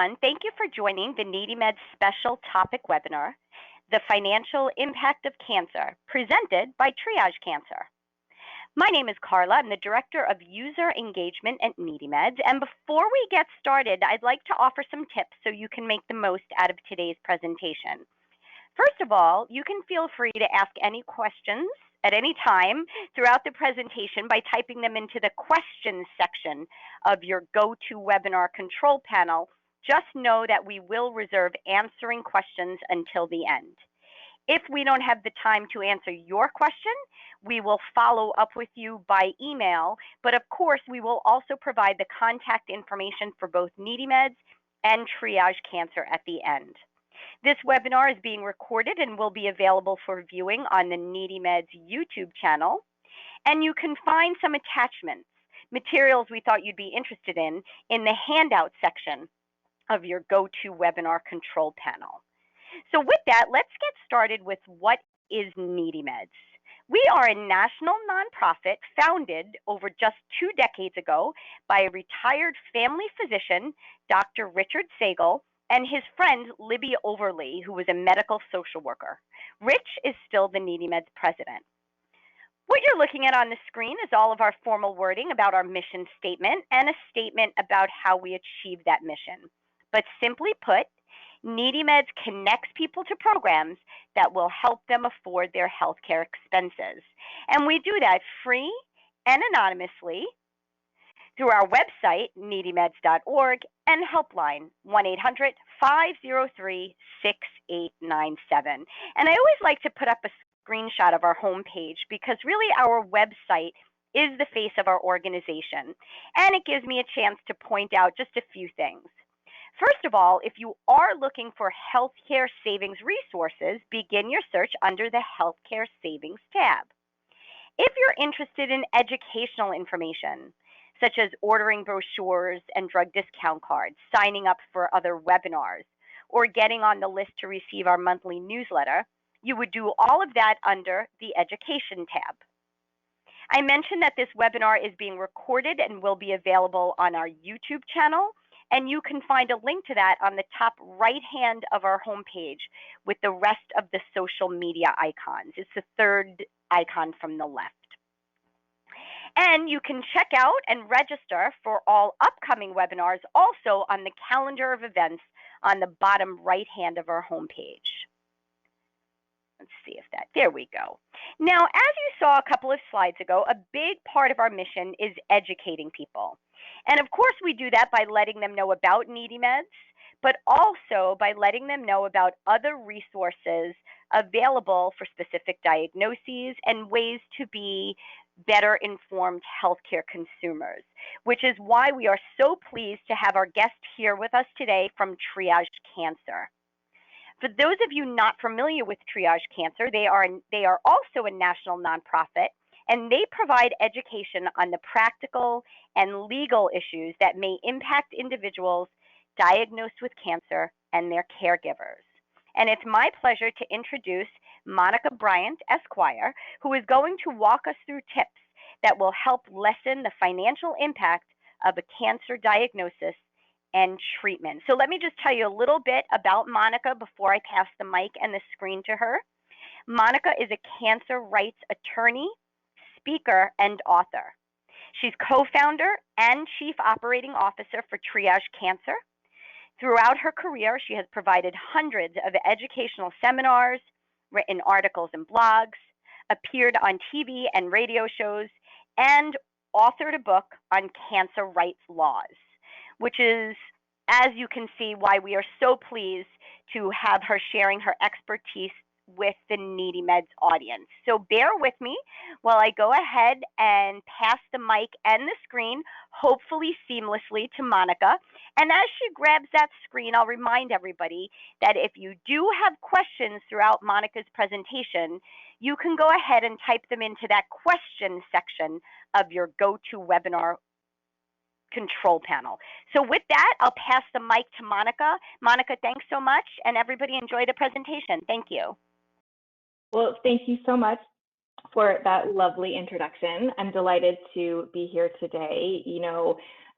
everyone. Thank you for joining the Needymeds special topic webinar, The Financial Impact of Cancer, presented by Triage Cancer. My name is Carla. I'm the Director of User Engagement at Needymeds. And before we get started, I'd like to offer some tips so you can make the most out of today's presentation. First of all, you can feel free to ask any questions at any time throughout the presentation by typing them into the questions section of your GoToWebinar control panel. Just know that we will reserve answering questions until the end. If we don't have the time to answer your question, we will follow up with you by email, but of course we will also provide the contact information for both Needymeds and Triage Cancer at the end. This webinar is being recorded and will be available for viewing on the Needymeds YouTube channel. And you can find some attachments, materials we thought you'd be interested in the handout section of your GoToWebinar control panel. So with that, let's get started with what is Needymeds. We are a national nonprofit founded over just 2 decades ago by a retired family physician, Dr. Richard Sagel, and his friend Libby Overly, who was a medical social worker. Rich is still the Needymeds president. What you're looking at on the screen is all of our formal wording about our mission statement and a statement about how we achieve that mission. But simply put, Needymeds connects people to programs that will help them afford their healthcare expenses. And we do that free and anonymously through our website, needymeds.org, and helpline, 1-800-503-6897. And I always like to put up a screenshot of our homepage because really our website is the face of our organization, and it gives me a chance to point out just a few things. First of all, if you are looking for healthcare savings resources, begin your search under the Healthcare Savings tab. If you're interested in educational information, such as ordering brochures and drug discount cards, signing up for other webinars, or getting on the list to receive our monthly newsletter, you would do all of that under the Education tab. I mentioned that this webinar is being recorded and will be available on our YouTube channel, and you can find a link to that on the top right hand of our homepage with the rest of the social media icons. It's the third icon from the left. And you can check out and register for all upcoming webinars also on the calendar of events on the bottom right hand of our homepage. Let's see if there we go. Now, as you saw a couple of slides ago, a big part of our mission is educating people. And of course, we do that by letting them know about Needymeds, but also by letting them know about other resources available for specific diagnoses and ways to be better informed healthcare consumers, which is why we are so pleased to have our guest here with us today from Triage Cancer. For those of you not familiar with Triage Cancer, they are also a national nonprofit, and they provide education on the practical and legal issues that may impact individuals diagnosed with cancer and their caregivers. And it's my pleasure to introduce Monica Bryant, Esquire, who is going to walk us through tips that will help lessen the financial impact of a cancer diagnosis and treatment. So let me just tell you a little bit about Monica before I pass the mic and the screen to her. Monica is a cancer rights attorney, speaker, and author. She's co-founder and chief operating officer for Triage Cancer. Throughout her career, she has provided hundreds of educational seminars, written articles and blogs, appeared on TV and radio shows, and authored a book on cancer rights laws, which is, as you can see, why we are so pleased to have her sharing her expertise with the Needymeds audience. So bear with me while I go ahead and pass the mic and the screen, hopefully seamlessly, to Monica. And as she grabs that screen, I'll remind everybody that if you do have questions throughout Monica's presentation, you can go ahead and type them into that question section of your GoToWebinar control panel. So with that, I'll pass the mic to Monica. Monica, thanks so much, and everybody enjoy the presentation. Thank you. Well, thank you so much for that lovely introduction. I'm delighted to be here today.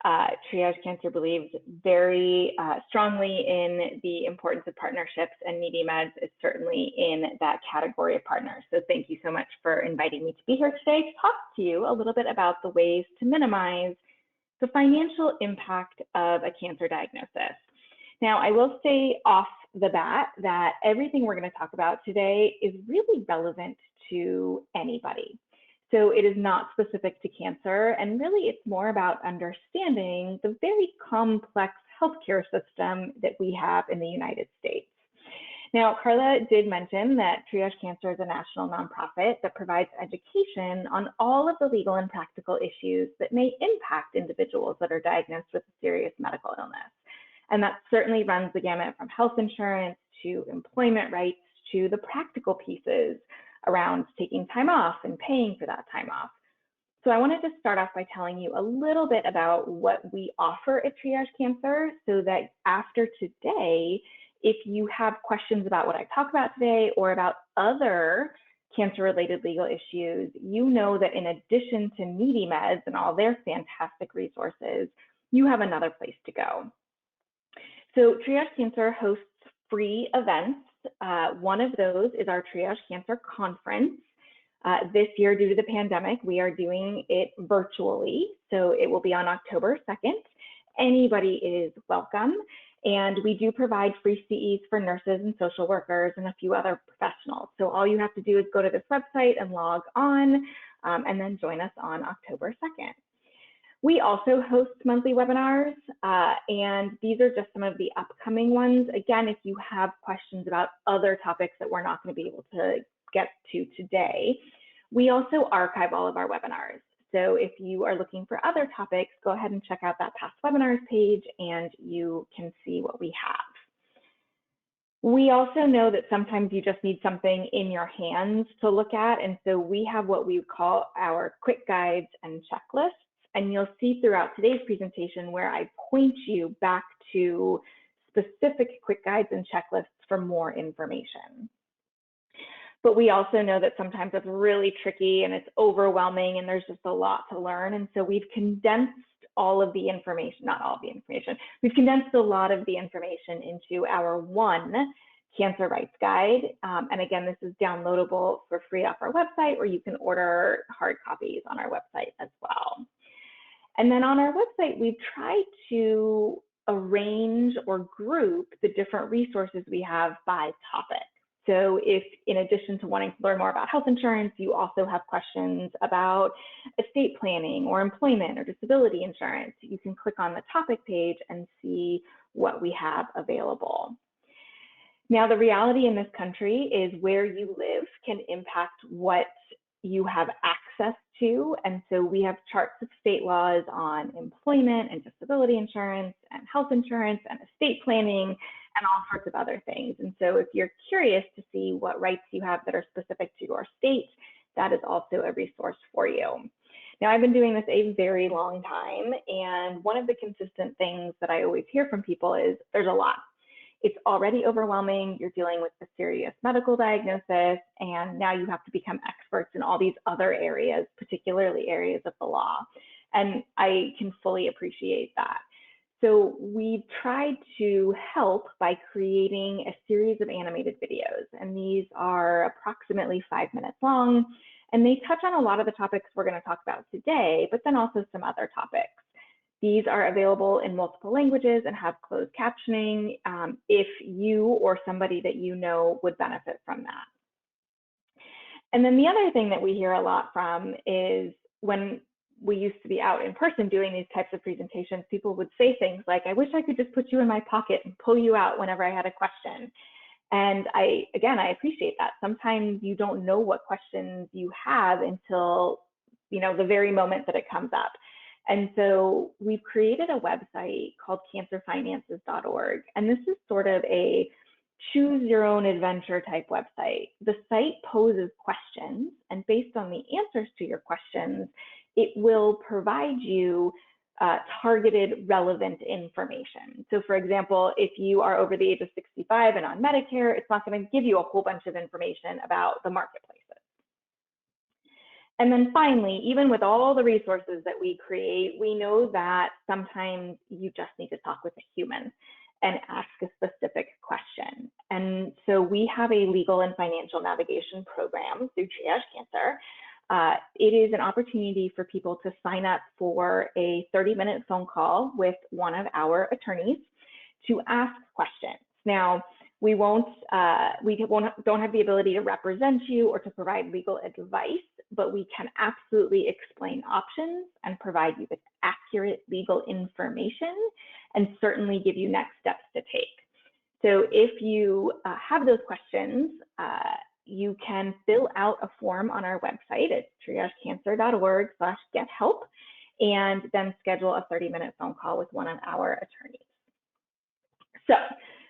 Triage Cancer believes very strongly in the importance of partnerships, and Needymeds is certainly in that category of partners. So thank you so much for inviting me to be here today to talk to you a little bit about the ways to minimize the financial impact of a cancer diagnosis. Now, I will say off the bat that everything we're going to talk about today is really relevant to anybody. So it is not specific to cancer, and really it's more about understanding the very complex healthcare system that we have in the United States. Now, Carla did mention that Triage Cancer is a national nonprofit that provides education on all of the legal and practical issues that may impact individuals that are diagnosed with a serious medical illness. And that certainly runs the gamut from health insurance to employment rights to the practical pieces around taking time off and paying for that time off. So I wanted to start off by telling you a little bit about what we offer at Triage Cancer, so that after today, if you have questions about what I talk about today or about other cancer-related legal issues, you know that in addition to Needymeds and all their fantastic resources, you have another place to go. So Triage Cancer hosts free events. One of those is our Triage Cancer Conference. This year, due to the pandemic, we are doing it virtually, so it will be on October 2nd. Anybody is welcome, and we do provide free CEs for nurses and social workers and a few other professionals. So all you have to do is go to this website and log on, and then join us on October 2nd. We also host monthly webinars, and these are just some of the upcoming ones. Again, if you have questions about other topics that we're not going to be able to get to today, we also archive all of our webinars. So if you are looking for other topics, go ahead and check out that past webinars page and you can see what we have. We also know that sometimes you just need something in your hands to look at, and so we have what we call our quick guides and checklists. And you'll see throughout today's presentation where I point you back to specific quick guides and checklists for more information. But we also know that sometimes it's really tricky and it's overwhelming and there's just a lot to learn. And so we've condensed all of the information, not all of the information, we've condensed a lot of the information into our one cancer rights guide. And again, this is downloadable for free off our website, or you can order hard copies on our website as well. And then on our website, we've tried to arrange or group the different resources we have by topic. So if, in addition to wanting to learn more about health insurance, you also have questions about estate planning or employment or disability insurance, you can click on the topic page and see what we have available. Now, the reality in this country is where you live can impact what you have access to. And so we have charts of state laws on employment and disability insurance and health insurance and estate planning and all sorts of other things. And so if you're curious to see what rights you have that are specific to your state, that is also a resource for you. Now, I've been doing this a very long time, and one of the consistent things that I always hear from people is there's a lot. It's already overwhelming. You're dealing with a serious medical diagnosis, and now you have to become experts in all these other areas, particularly areas of the law. And I can fully appreciate that. So we've tried to help by creating a series of animated videos, and these are approximately 5 minutes long, and they touch on a lot of the topics we're going to talk about today, but then also some other topics. These are available in multiple languages and have closed captioning if you or somebody that you know would benefit from that. And then the other thing that we hear a lot from is when we used to be out in person doing these types of presentations, people would say things like, I wish I could just put you in my pocket and pull you out whenever I had a question. And I appreciate that. Sometimes you don't know what questions you have until, the very moment that it comes up. And so we've created a website called Cancerfinances.org. And this is sort of a choose your own adventure type website. The site poses questions, and based on the answers to your questions, it will provide you targeted, relevant information. So for example, if you are over the age of 65 and on Medicare, it's not going to give you a whole bunch of information about the marketplaces. And then finally, even with all the resources that we create, we know that sometimes you just need to talk with a human and ask a specific question. And so we have a legal and financial navigation program through Triage Cancer. It is an opportunity for people to sign up for a 30-minute phone call with one of our attorneys to ask questions. Now, we don't have the ability to represent you or to provide legal advice, but we can absolutely explain options and provide you with accurate legal information and certainly give you next steps to take. So if you have those questions, you can fill out a form on our website at triagecancer.org/gethelp and then schedule a 30-minute phone call with one of our attorneys. So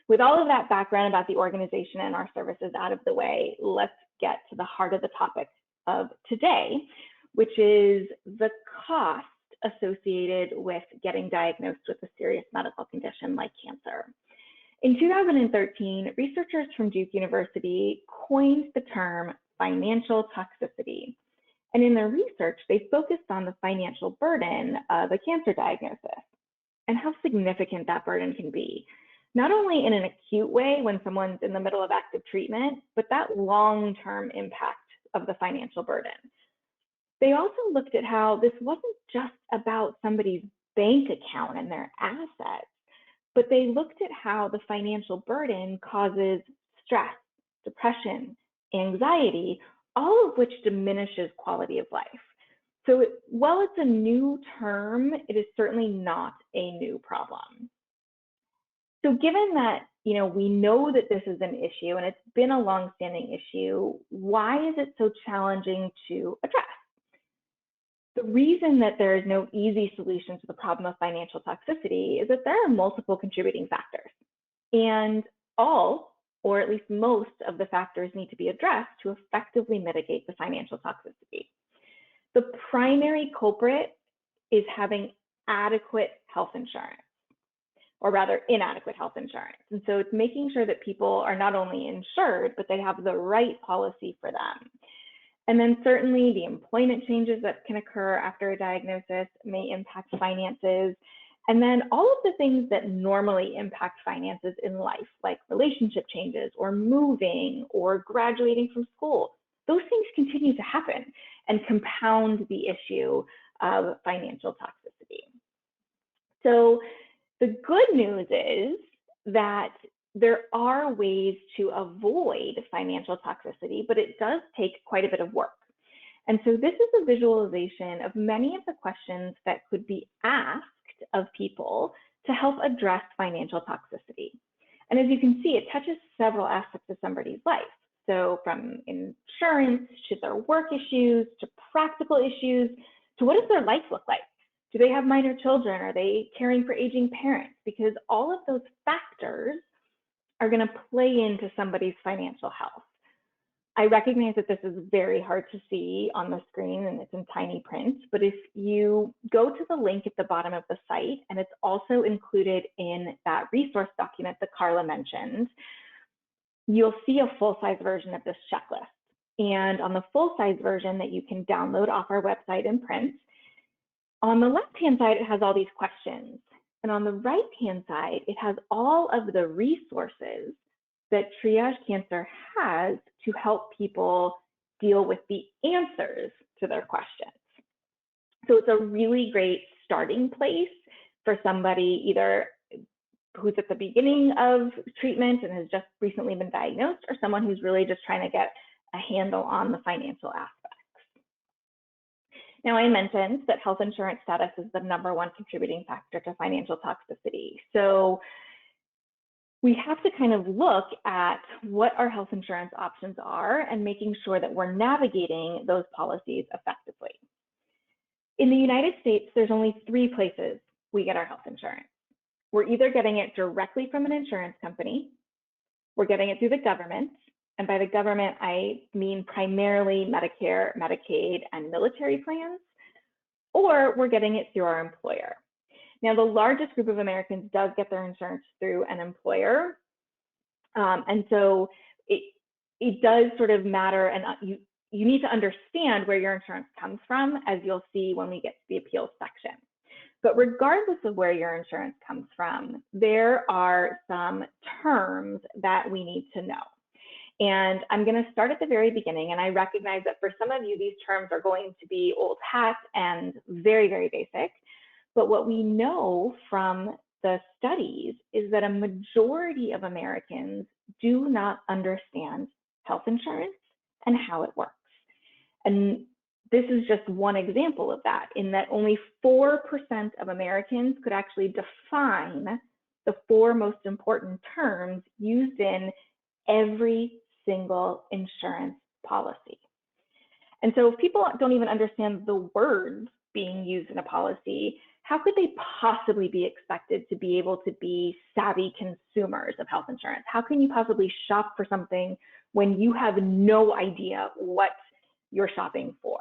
with all of that background about the organization and our services out of the way, let's get to the heart of the topic of today, which is the cost associated with getting diagnosed with a serious medical condition like cancer. In 2013, researchers from Duke University coined the term financial toxicity. And in their research, they focused on the financial burden of a cancer diagnosis and how significant that burden can be. Not only in an acute way when someone's in the middle of active treatment, but that long-term impact of the financial burden. They also looked at how this wasn't just about somebody's bank account and their assets, but they looked at how the financial burden causes stress, depression, anxiety, all of which diminishes quality of life. So while it's a new term, it is certainly not a new problem. So given that, we know that this is an issue and it's been a long-standing issue, why is it so challenging to address? The reason that there is no easy solution to the problem of financial toxicity is that there are multiple contributing factors, and all, or at least most of the factors need to be addressed to effectively mitigate the financial toxicity. The primary culprit is having adequate health insurance, or rather inadequate health insurance. And so it's making sure that people are not only insured, but they have the right policy for them. And then certainly the employment changes that can occur after a diagnosis may impact finances. And then all of the things that normally impact finances in life, like relationship changes or moving or graduating from school, those things continue to happen and compound the issue of financial toxicity. So the good news is that there are ways to avoid financial toxicity, but it does take quite a bit of work. And so this is a visualization of many of the questions that could be asked of people to help address financial toxicity. And as you can see, it touches several aspects of somebody's life. So from insurance to their work issues, to practical issues, to what does their life look like? Do they have minor children? Are they caring for aging parents? Because all of those factors are going to play into somebody's financial health. I recognize that this is very hard to see on the screen and it's in tiny print, but if you go to the link at the bottom of the site, and it's also included in that resource document that Carla mentioned, you'll see a full-size version of this checklist. And on the full-size version that you can download off our website in print, on the left-hand side, it has all these questions. And on the right-hand side, it has all of the resources that Triage Cancer has to help people deal with the answers to their questions. So it's a really great starting place for somebody either who's at the beginning of treatment and has just recently been diagnosed, or someone who's really just trying to get a handle on the financial aspects. Now, I mentioned that health insurance status is the #1 contributing factor to financial toxicity. So we have to kind of look at what our health insurance options are and making sure that we're navigating those policies effectively. In the United States, there's only 3 places we get our health insurance. We're either getting it directly from an insurance company, we're getting it through the government, and by the government, I mean primarily Medicare, Medicaid, and military plans, or we're getting it through our employer. Now, the largest group of Americans does get their insurance through an employer, and so it does sort of matter, and you need to understand where your insurance comes from, as you'll see when we get to the appeals section. But regardless of where your insurance comes from, there are some terms that we need to know. And I'm going to start at the very beginning, and I recognize that for some of you, these terms are going to be old hat and very, very basic. But what we know from the studies is that a majority of Americans do not understand health insurance and how it works. And this is just one example of that, in that only 4% of Americans could actually define the 4 most important terms used in every single insurance policy. And so if people don't even understand the words being used in a policy, how could they possibly be expected to be able to be savvy consumers of health insurance? How can you possibly shop for something when you have no idea what you're shopping for?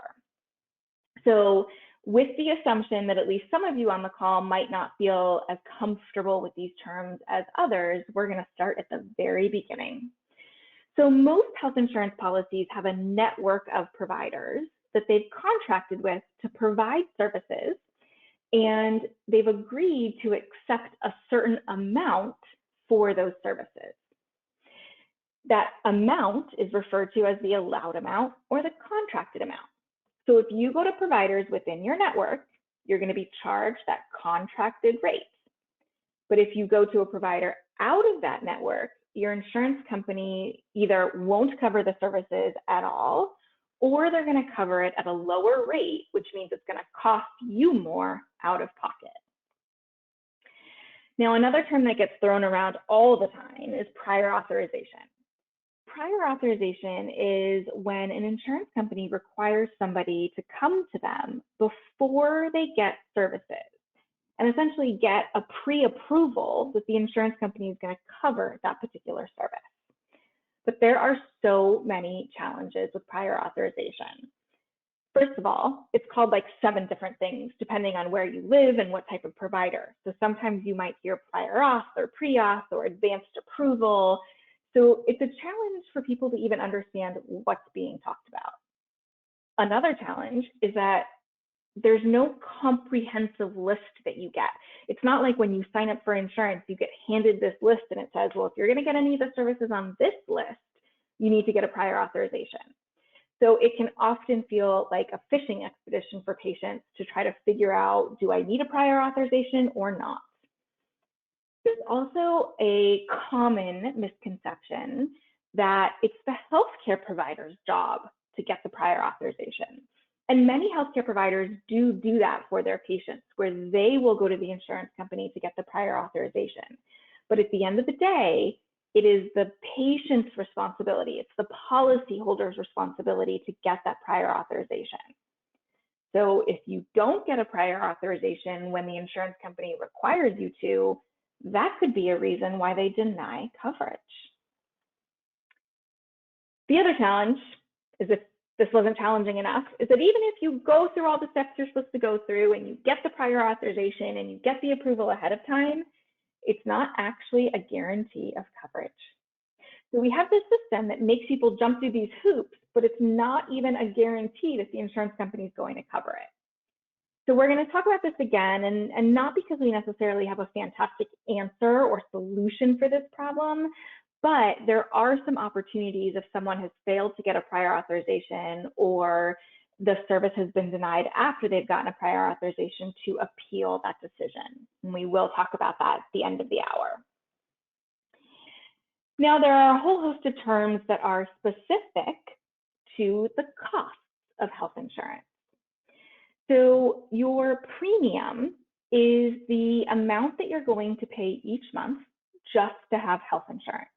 So with the assumption that at least some of you on the call might not feel as comfortable with these terms as others, we're going to start at the very beginning. So most health insurance policies have a network of providers that they've contracted with to provide services, and they've agreed to accept a certain amount for those services. That amount is referred to as the allowed amount or the contracted amount. So if you go to providers within your network, you're going to be charged that contracted rate. But if you go to a provider out of that network, your insurance company either won't cover the services at all, or they're going to cover it at a lower rate, which means it's going to cost you more out of pocket. Now, another term that gets thrown around all the time is prior authorization. Prior authorization is when an insurance company requires somebody to come to them before they get services and essentially get a pre-approval that the insurance company is going to cover that particular service. But there are so many challenges with prior authorization. First of all, it's called like 7 different things depending on where you live and what type of provider. So sometimes you might hear prior auth or pre-auth or advanced approval. So it's a challenge for people to even understand what's being talked about. Another challenge is that there's no comprehensive list that you get. It's not like when you sign up for insurance, you get handed this list and it says, well, if you're going to get any of the services on this list, you need to get a prior authorization. So it can often feel like a fishing expedition for patients to try to figure out, do I need a prior authorization or not? There's also a common misconception that it's the healthcare provider's job to get the prior authorization. And many healthcare providers do that for their patients, where they will go to the insurance company to get the prior authorization. But at the end of the day, it is the patient's responsibility. It's the policyholder's responsibility to get that prior authorization. So if you don't get a prior authorization when the insurance company requires you to, that could be a reason why they deny coverage. The other challenge is, if this wasn't challenging enough, is that even if you go through all the steps you're supposed to go through and you get the prior authorization and you get the approval ahead of time, it's not actually a guarantee of coverage. So we have this system that makes people jump through these hoops, but it's not even a guarantee that the insurance company is going to cover it. So we're going to talk about this again, and not because we necessarily have a fantastic answer or solution for this problem, but there are some opportunities if someone has failed to get a prior authorization or the service has been denied after they've gotten a prior authorization to appeal that decision. And we will talk about that at the end of the hour. Now, there are a whole host of terms that are specific to the costs of health insurance. So your premium is the amount that you're going to pay each month just to have health insurance.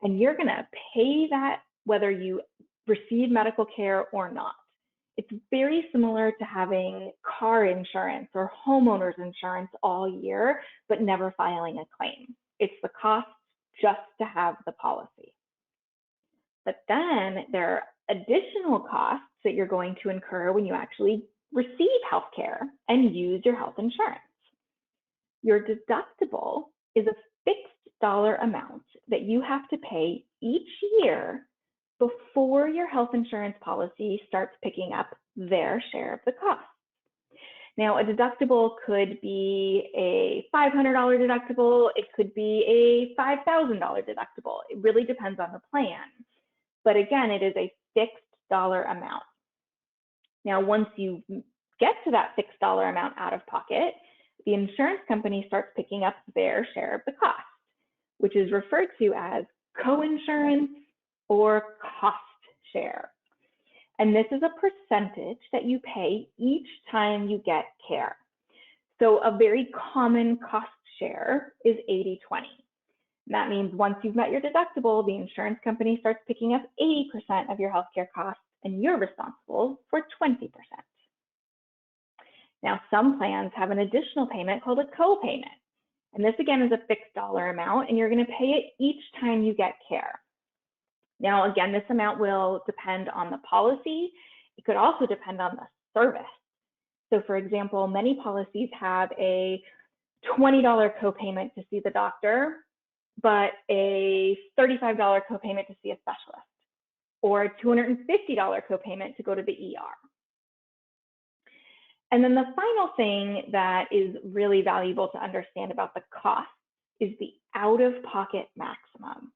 And you're going to pay that whether you receive medical care or not. It's very similar to having car insurance or homeowners insurance all year, but never filing a claim. It's the cost just to have the policy. But then there are additional costs that you're going to incur when you actually receive health care and use your health insurance. Your deductible is a fixed dollar amount that you have to pay each year before your health insurance policy starts picking up their share of the cost. Now, a deductible could be a $500 deductible. It could be a $5,000 deductible. It really depends on the plan. But again, it is a fixed dollar amount. Now, once you get to that fixed dollar amount out of pocket, the insurance company starts picking up their share of the cost, which is referred to as coinsurance or cost share. And this is a percentage that you pay each time you get care. So a very common cost share is 80-20. That means once you've met your deductible, the insurance company starts picking up 80% of your healthcare costs, and you're responsible for 20%. Now, some plans have an additional payment called a co-payment. And this again is a fixed dollar amount, and you're going to pay it each time you get care. Now, again, this amount will depend on the policy. It could also depend on the service. So for example, many policies have a $20 copayment to see the doctor, but a $35 copayment to see a specialist, or a $250 copayment to go to the ER. And then the final thing that is really valuable to understand about the cost is the out-of-pocket maximum.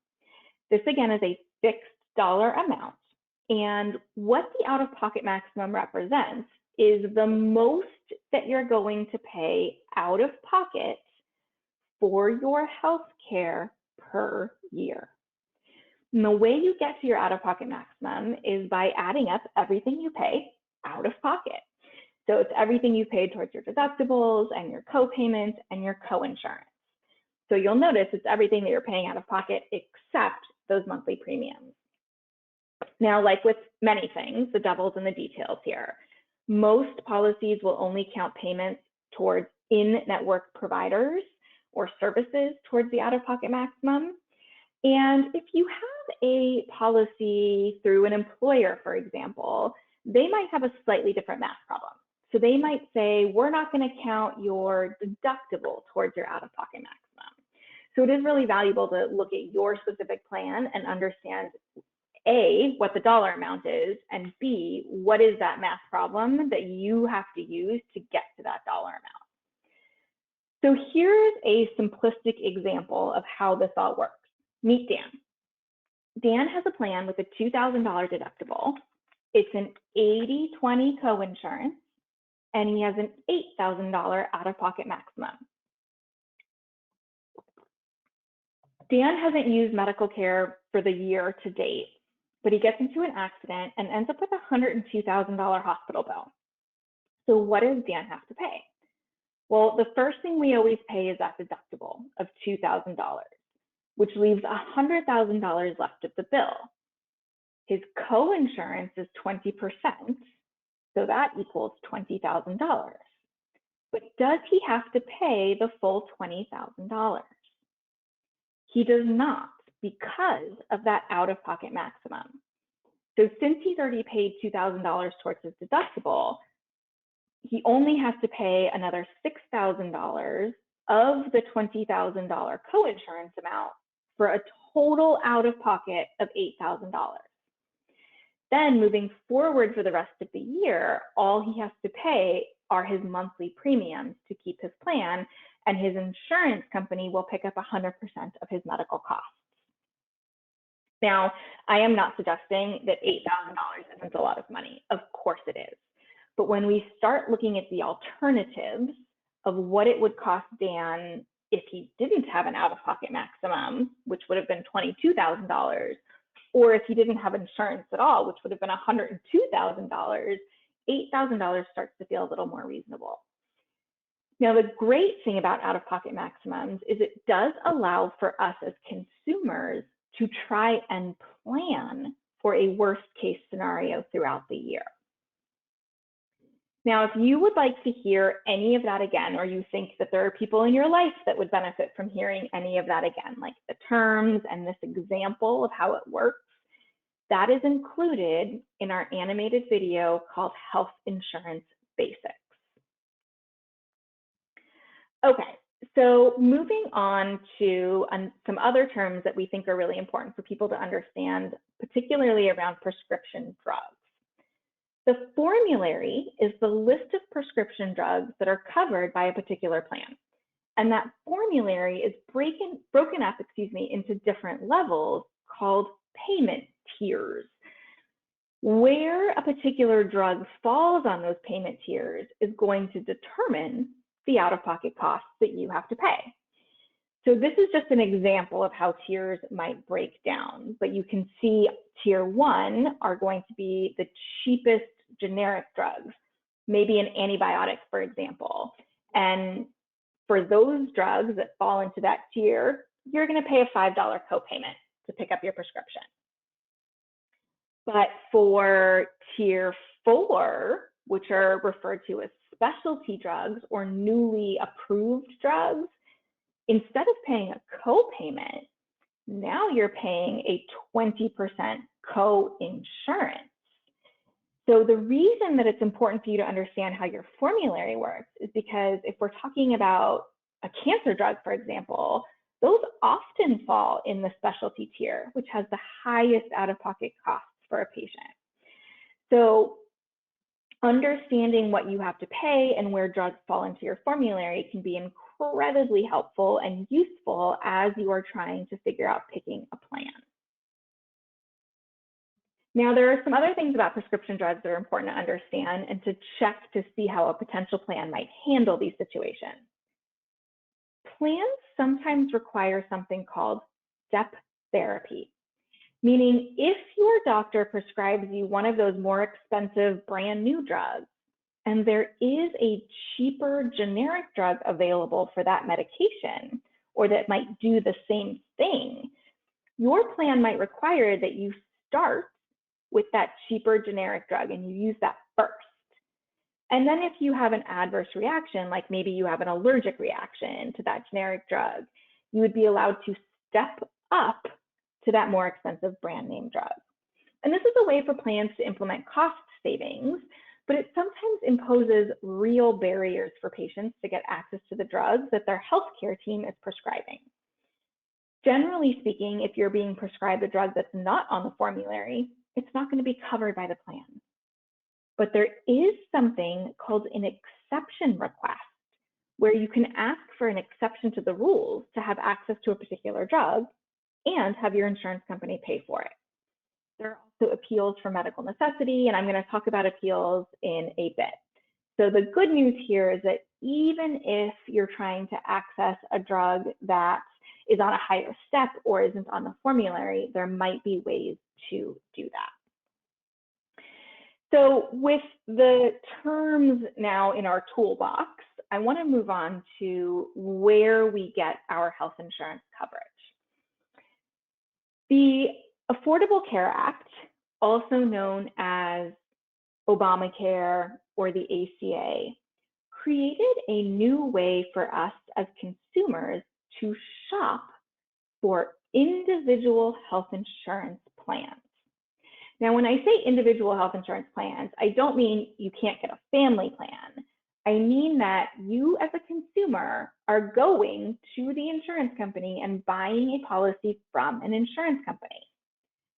This again is a fixed dollar amount. And what the out-of-pocket maximum represents is the most that you're going to pay out of pocket for your health care per year. And the way you get to your out-of-pocket maximum is by adding up everything you pay out of pocket. So it's everything you paid towards your deductibles and your co-payments and your co-insurance. So you'll notice it's everything that you're paying out of pocket except those monthly premiums. Now, like with many things, the devil's in the details here. Most policies will only count payments towards in-network providers or services towards the out-of-pocket maximum. And if you have a policy through an employer, for example, they might have a slightly different math problem. So they might say, we're not going to count your deductible towards your out-of-pocket maximum. So it is really valuable to look at your specific plan and understand A, what the dollar amount is, and B, what is that math problem that you have to use to get to that dollar amount. So here's a simplistic example of how this all works. Meet Dan. Dan has a plan with a $2,000 deductible. It's an 80-20 coinsurance, and he has an $8,000 out-of-pocket maximum. Dan hasn't used medical care for the year to date, but he gets into an accident and ends up with a $102,000 hospital bill. So what does Dan have to pay? Well, the first thing we always pay is that deductible of $2,000, which leaves $100,000 left of the bill. His co-insurance is 20%, so that equals $20,000. But does he have to pay the full $20,000? He does not, because of that out-of-pocket maximum. So since he's already paid $2,000 towards his deductible, he only has to pay another $6,000 of the $20,000 coinsurance amount for a total out-of-pocket of $8,000. Then moving forward for the rest of the year, all he has to pay are his monthly premiums to keep his plan, and his insurance company will pick up 100% of his medical costs. Now, I am not suggesting that $8,000 isn't a lot of money. Of course it is. But when we start looking at the alternatives of what it would cost Dan if he didn't have an out-of-pocket maximum, which would have been $22,000, or if he didn't have insurance at all, which would have been $102,000, $8,000 starts to feel a little more reasonable. Now, the great thing about out-of-pocket maximums is it does allow for us as consumers to try and plan for a worst-case scenario throughout the year. Now, if you would like to hear any of that again, or you think that there are people in your life that would benefit from hearing any of that again, like the terms and this example of how it works, that is included in our animated video called Health Insurance Basics. Okay, So moving on to some other terms that we think are really important for people to understand, particularly around prescription drugs. The formulary is the list of prescription drugs that are covered by a particular plan. And that formulary is broken up into different levels called payment tiers. Where a particular drug falls on those payment tiers is going to determine the out-of-pocket costs that you have to pay. So this is just an example of how tiers might break down, but you can see tier 1 are going to be the cheapest generic drugs, maybe an antibiotic, for example. And for those drugs that fall into that tier, you're going to pay a $5 copayment to pick up your prescription. But for tier 4, which are referred to as specialty drugs or newly approved drugs, instead of paying a copayment, now you're paying a 20% co-insurance. So the reason that it's important for you to understand how your formulary works is because if we're talking about a cancer drug, for example, those often fall in the specialty tier, which has the highest out-of-pocket costs for a patient. So understanding what you have to pay and where drugs fall into your formulary can be incredibly helpful and useful as you are trying to figure out picking a plan. Now, there are some other things about prescription drugs that are important to understand and to check to see how a potential plan might handle these situations. Plans sometimes require something called step therapy, meaning if your doctor prescribes you one of those more expensive brand new drugs, and there is a cheaper generic drug available for that medication, or that might do the same thing, your plan might require that you start with that cheaper generic drug and you use that first. And then if you have an adverse reaction, like maybe you have an allergic reaction to that generic drug, you would be allowed to step up to that more expensive brand name drug. And this is a way for plans to implement cost savings, but it sometimes imposes real barriers for patients to get access to the drugs that their healthcare team is prescribing. Generally speaking, if you're being prescribed a drug that's not on the formulary, it's not going to be covered by the plan. But there is something called an exception request, where you can ask for an exception to the rules to have access to a particular drug and have your insurance company pay for it. There are also appeals for medical necessity, and I'm going to talk about appeals in a bit. So the good news here is that even if you're trying to access a drug that is on a higher step or isn't on the formulary, there might be ways to do that. So with the terms now in our toolbox, I want to move on to where we get our health insurance coverage. The Affordable Care Act, also known as Obamacare or the ACA, created a new way for us as consumers to shop for individual health insurance plans. Now, when I say individual health insurance plans, I don't mean you can't get a family plan. I mean that you as a consumer are going to the insurance company and buying a policy from an insurance company.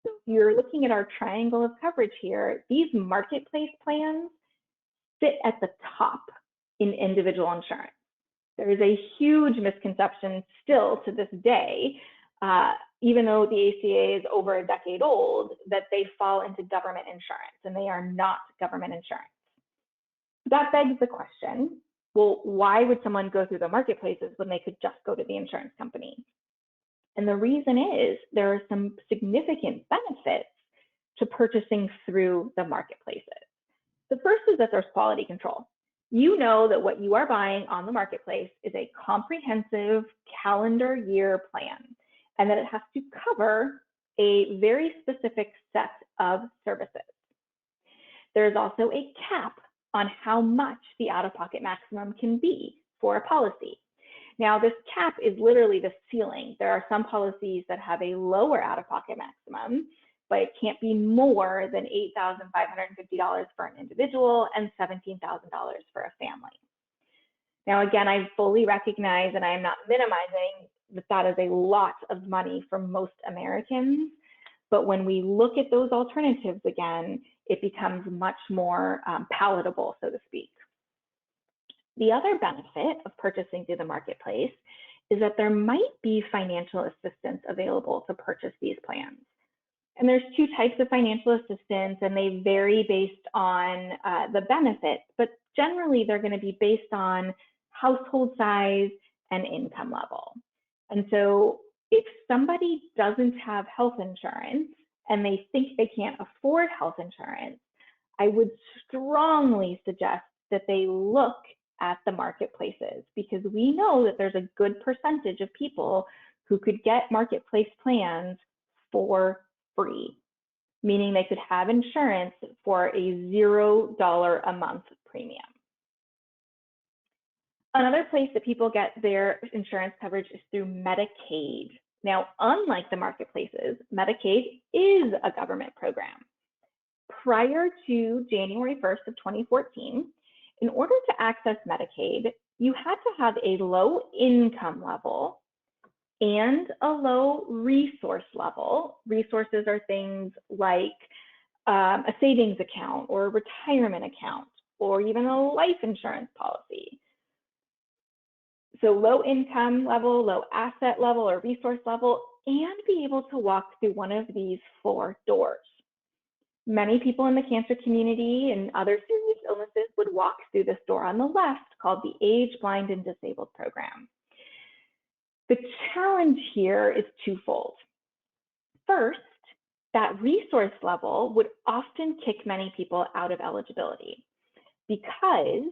So if you're looking at our triangle of coverage here, these marketplace plans sit at the top in individual insurance. There is a huge misconception still to this day, even though the ACA is over a decade old, that they fall into government insurance, and they are not government insurance. That begs the question, well, why would someone go through the marketplaces when they could just go to the insurance company? And the reason is there are some significant benefits to purchasing through the marketplaces. The first is that there's quality control. You know that what you are buying on the marketplace is a comprehensive calendar year plan, and that it has to cover a very specific set of services. There's also a cap on how much the out-of-pocket maximum can be for a policy. Now, this cap is literally the ceiling. There are some policies that have a lower out-of-pocket maximum, but it can't be more than $8,550 for an individual and $17,000 for a family. Now, again, I fully recognize, and I am not minimizing, that that is a lot of money for most Americans. But when we look at those alternatives again, it becomes much more palatable, so to speak. The other benefit of purchasing through the marketplace is that there might be financial assistance available to purchase these plans. And there's two types of financial assistance, and they vary based on the benefit, but generally they're going to be based on household size and income level. And so if somebody doesn't have health insurance and they think they can't afford health insurance, I would strongly suggest that they look at the marketplaces, because we know that there's a good percentage of people who could get marketplace plans for free, meaning they could have insurance for a $0 a month premium. Another place that people get their insurance coverage is through Medicaid. Now, unlike the marketplaces, Medicaid is a government program. Prior to January 1st of 2014, in order to access Medicaid, you had to have a low income level and a low resource level. Resources are things like a savings account or a retirement account or even a life insurance policy. So low income level, low asset level or resource level, and be able to walk through one of these 4 doors. Many people in the cancer community and other serious illnesses would walk through this door on the left called the Age, Blind, and Disabled program. The challenge here is twofold. First, that resource level would often kick many people out of eligibility because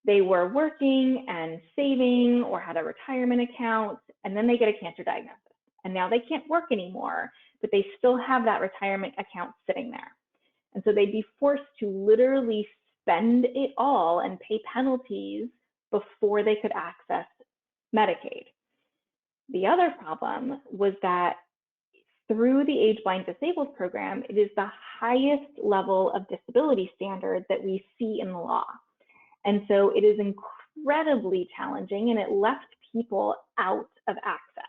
they were working and saving or had a retirement account, and then they get a cancer diagnosis. And now they can't work anymore, but they still have that retirement account sitting there. And so they'd be forced to literally spend it all and pay penalties before they could access Medicaid. The other problem was that through the Age, Blind, Disabled program, it is the highest level of disability standard that we see in the law. And so it is incredibly challenging, and it left people out of access.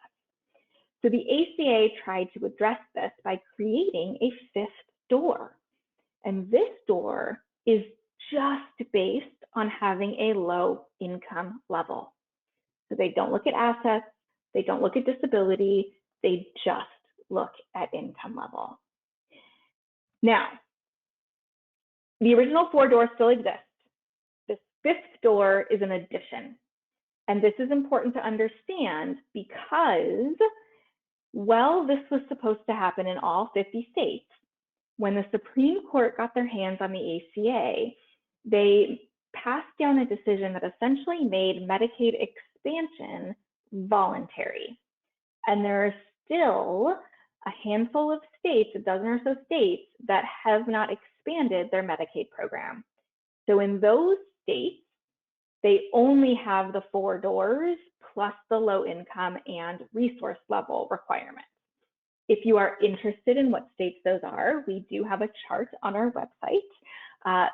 So the ACA tried to address this by creating a 5th door. And this door is just based on having a low income level. So they don't look at assets, they don't look at disability, they just look at income level. Now, the original 4 doors still exist. This 5th door is an addition. And this is important to understand because, well, this was supposed to happen in all 50 states. When the Supreme Court got their hands on the ACA, they passed down a decision that essentially made Medicaid expansion voluntary. And there are still a handful of states, a dozen or so states, that have not expanded their Medicaid program. So in those states, they only have the 4 doors plus the low income and resource level requirements. If you are interested in what states those are, we do have a chart on our website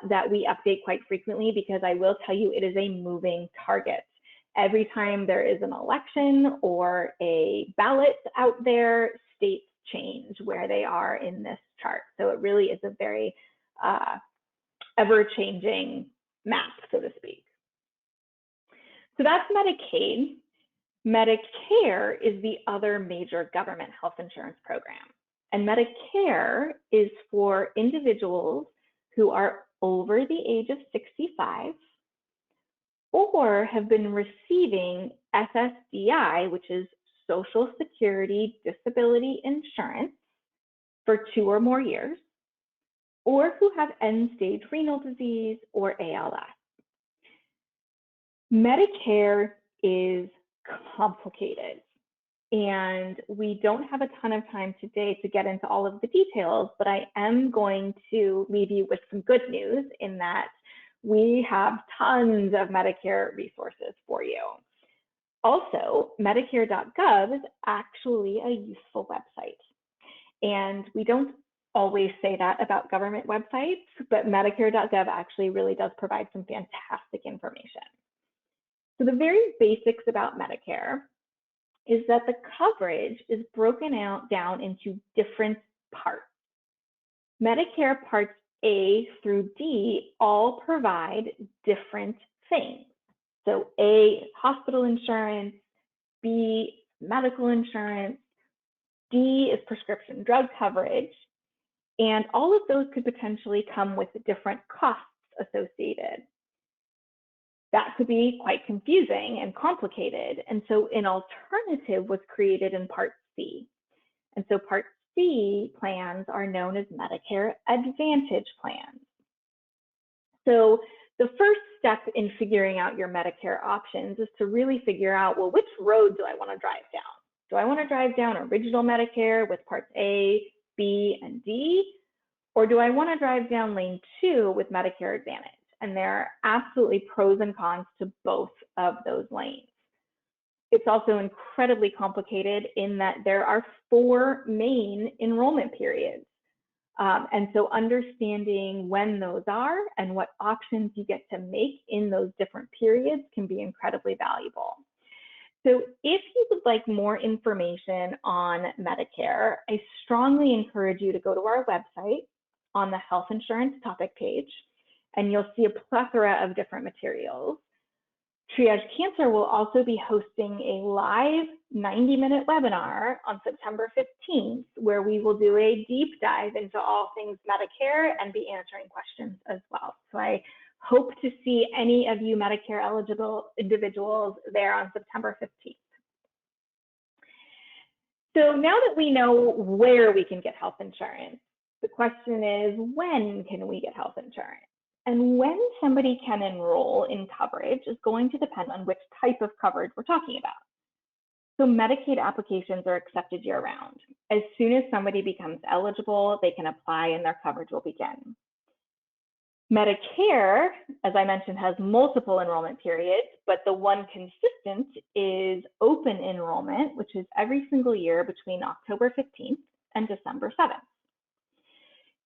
that we update quite frequently, because I will tell you it is a moving target. Every time there is an election or a ballot out there, states change where they are in this chart. So it really is a very ever-changing map, so to speak. So that's Medicaid. Medicare is the other major government health insurance program. And Medicare is for individuals who are over the age of 65 or have been receiving SSDI, which is Social Security Disability Insurance, for 2 or more years, or who have end-stage renal disease or ALS. Medicare is complicated, and we don't have a ton of time today to get into all of the details, but I am going to leave you with some good news in that we have tons of Medicare resources for you. Also, Medicare.gov is actually a useful website, and we don't always say that about government websites, but Medicare.gov actually really does provide some fantastic information. So the very basics about Medicare is that the coverage is broken down into different parts. Medicare Parts A through D all provide different things. So A, hospital insurance, B, medical insurance, D is prescription drug coverage, and all of those could potentially come with different costs associated. That could be quite confusing and complicated, and so an alternative was created in Part C. And so Part C plans are known as Medicare Advantage plans. So the first step in figuring out your Medicare options is to really figure out, well, which road do I want to drive down? Do I want to drive down original Medicare with Parts A, B, and D? Or do I want to drive down lane 2 with Medicare Advantage? And there are absolutely pros and cons to both of those lanes. It's also incredibly complicated in that there are 4 main enrollment periods. And so understanding when those are and what options you get to make in those different periods can be incredibly valuable. So if you would like more information on Medicare, I strongly encourage you to go to our website on the health insurance topic page, and you'll see a plethora of different materials. Triage Cancer will also be hosting a live 90-minute webinar on September 15th, where we will do a deep dive into all things Medicare and be answering questions as well. So I hope to see any of you Medicare eligible individuals there on September 15th. So now that we know where we can get health insurance, the question is, when can we get health insurance? And when somebody can enroll in coverage is going to depend on which type of coverage we're talking about. So Medicaid applications are accepted year-round. As soon as somebody becomes eligible, they can apply and their coverage will begin. Medicare, as I mentioned, has multiple enrollment periods, but the one consistent is open enrollment, which is every single year between October 15th and December 7th.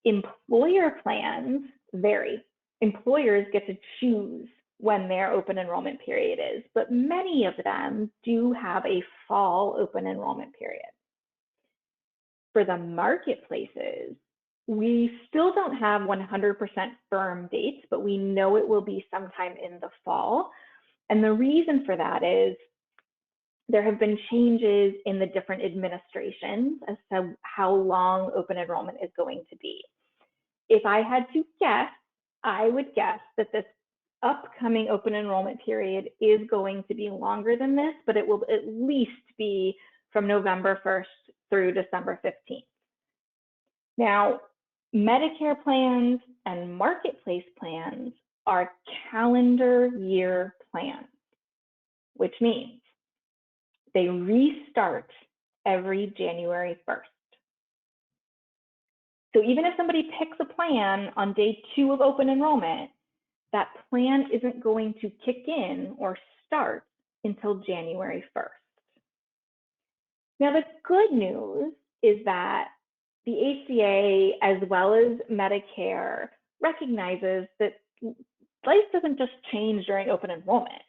Employer plans vary. Employers get to choose when their open enrollment period is, but many of them do have a fall open enrollment period. For the marketplaces, we still don't have 100% firm dates, but we know it will be sometime in the fall. And the reason for that is there have been changes in the different administrations as to how long open enrollment is going to be. If I had to guess, I would guess that this upcoming open enrollment period is going to be longer than this, but it will at least be from November 1st through December 15th. Now, Medicare plans and marketplace plans are calendar year plans, which means they restart every January 1st. So even if somebody picks a plan on day 2 of open enrollment, that plan isn't going to kick in or start until January 1st. Now, the good news is that the ACA, as well as Medicare, recognizes that life doesn't just change during open enrollment.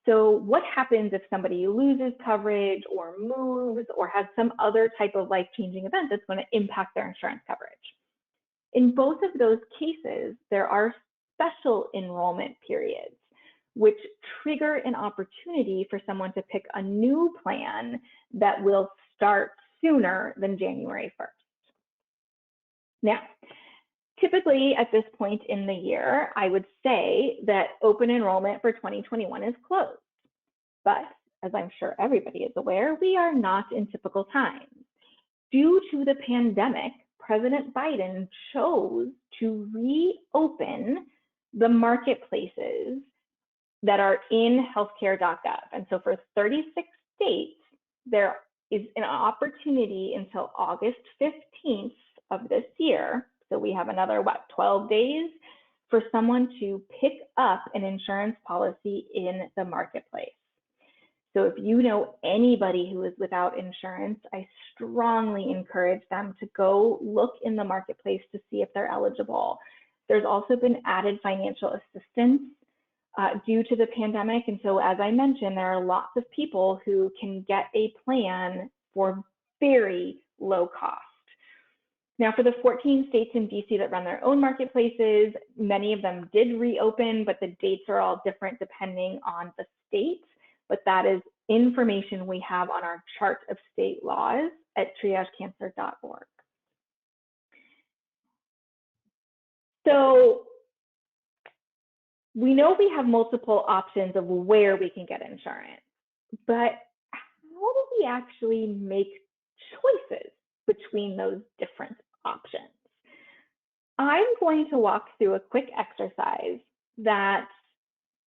So what happens if somebody loses coverage or moves or has some other type of life-changing event that's going to impact their insurance coverage? In both of those cases, there are special enrollment periods, which trigger an opportunity for someone to pick a new plan that will start sooner than January 1st. Now, typically at this point in the year, I would say that open enrollment for 2021 is closed. But as I'm sure everybody is aware, we are not in typical times. Due to the pandemic, President Biden chose to reopen the marketplaces that are in healthcare.gov. And so for 36 states, there is an opportunity until August 15th of this year. So we have another, 12 days for someone to pick up an insurance policy in the marketplace. So if you know anybody who is without insurance, I strongly encourage them to go look in the marketplace to see if they're eligible. There's also been added financial assistance due to the pandemic. And so, as I mentioned, there are lots of people who can get a plan for very low cost. Now, for the 14 states in DC that run their own marketplaces, many of them did reopen, but the dates are all different depending on the state. But that is information we have on our chart of state laws at triagecancer.org. So we know we have multiple options of where we can get insurance, but how do we actually make choices between those different options? I'm going to walk through a quick exercise that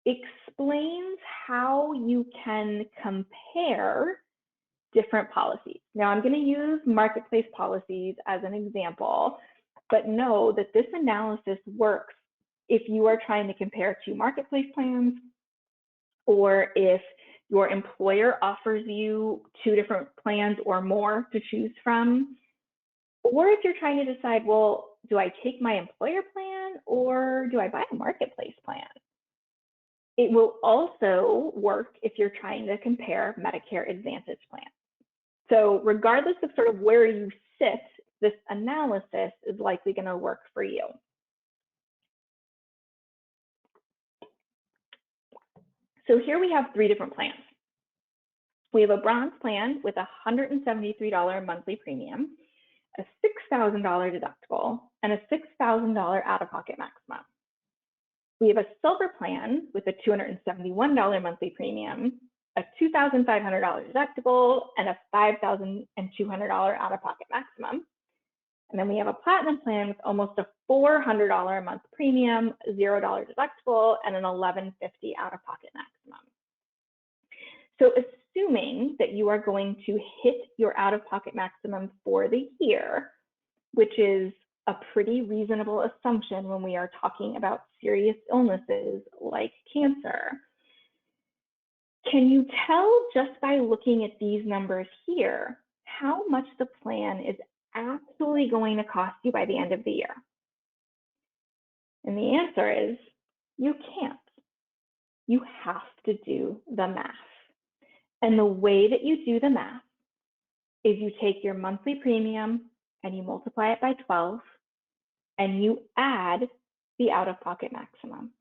explains how you can compare different policies. Now, I'm going to use marketplace policies as an example, but know that this analysis works if you are trying to compare two marketplace plans, or if your employer offers you two different plans or more to choose from, or if you're trying to decide, well, do I take my employer plan or do I buy a marketplace plan? It will also work if you're trying to compare Medicare Advantage plans. So regardless of sort of where you sit, this analysis is likely going to work for you. So here we have three different plans. We have a bronze plan with a $173 monthly premium, a $6,000 deductible, and a $6,000 out-of-pocket maximum. We have a silver plan with a $271 monthly premium, a $2,500 deductible, and a $5,200 out-of-pocket maximum. And then we have a platinum plan with almost a $400 a month premium, $0 deductible, and an $1,150 out-of-pocket maximum. So assuming that you are going to hit your out-of-pocket maximum for the year, which is a pretty reasonable assumption when we are talking about serious illnesses like cancer, can you tell just by looking at these numbers here how much the plan is actually going to cost you by the end of the year? And the answer is you can't. You have to do the math. And the way that you do the math is you take your monthly premium and you multiply it by 12 and you add the out-of-pocket maximum.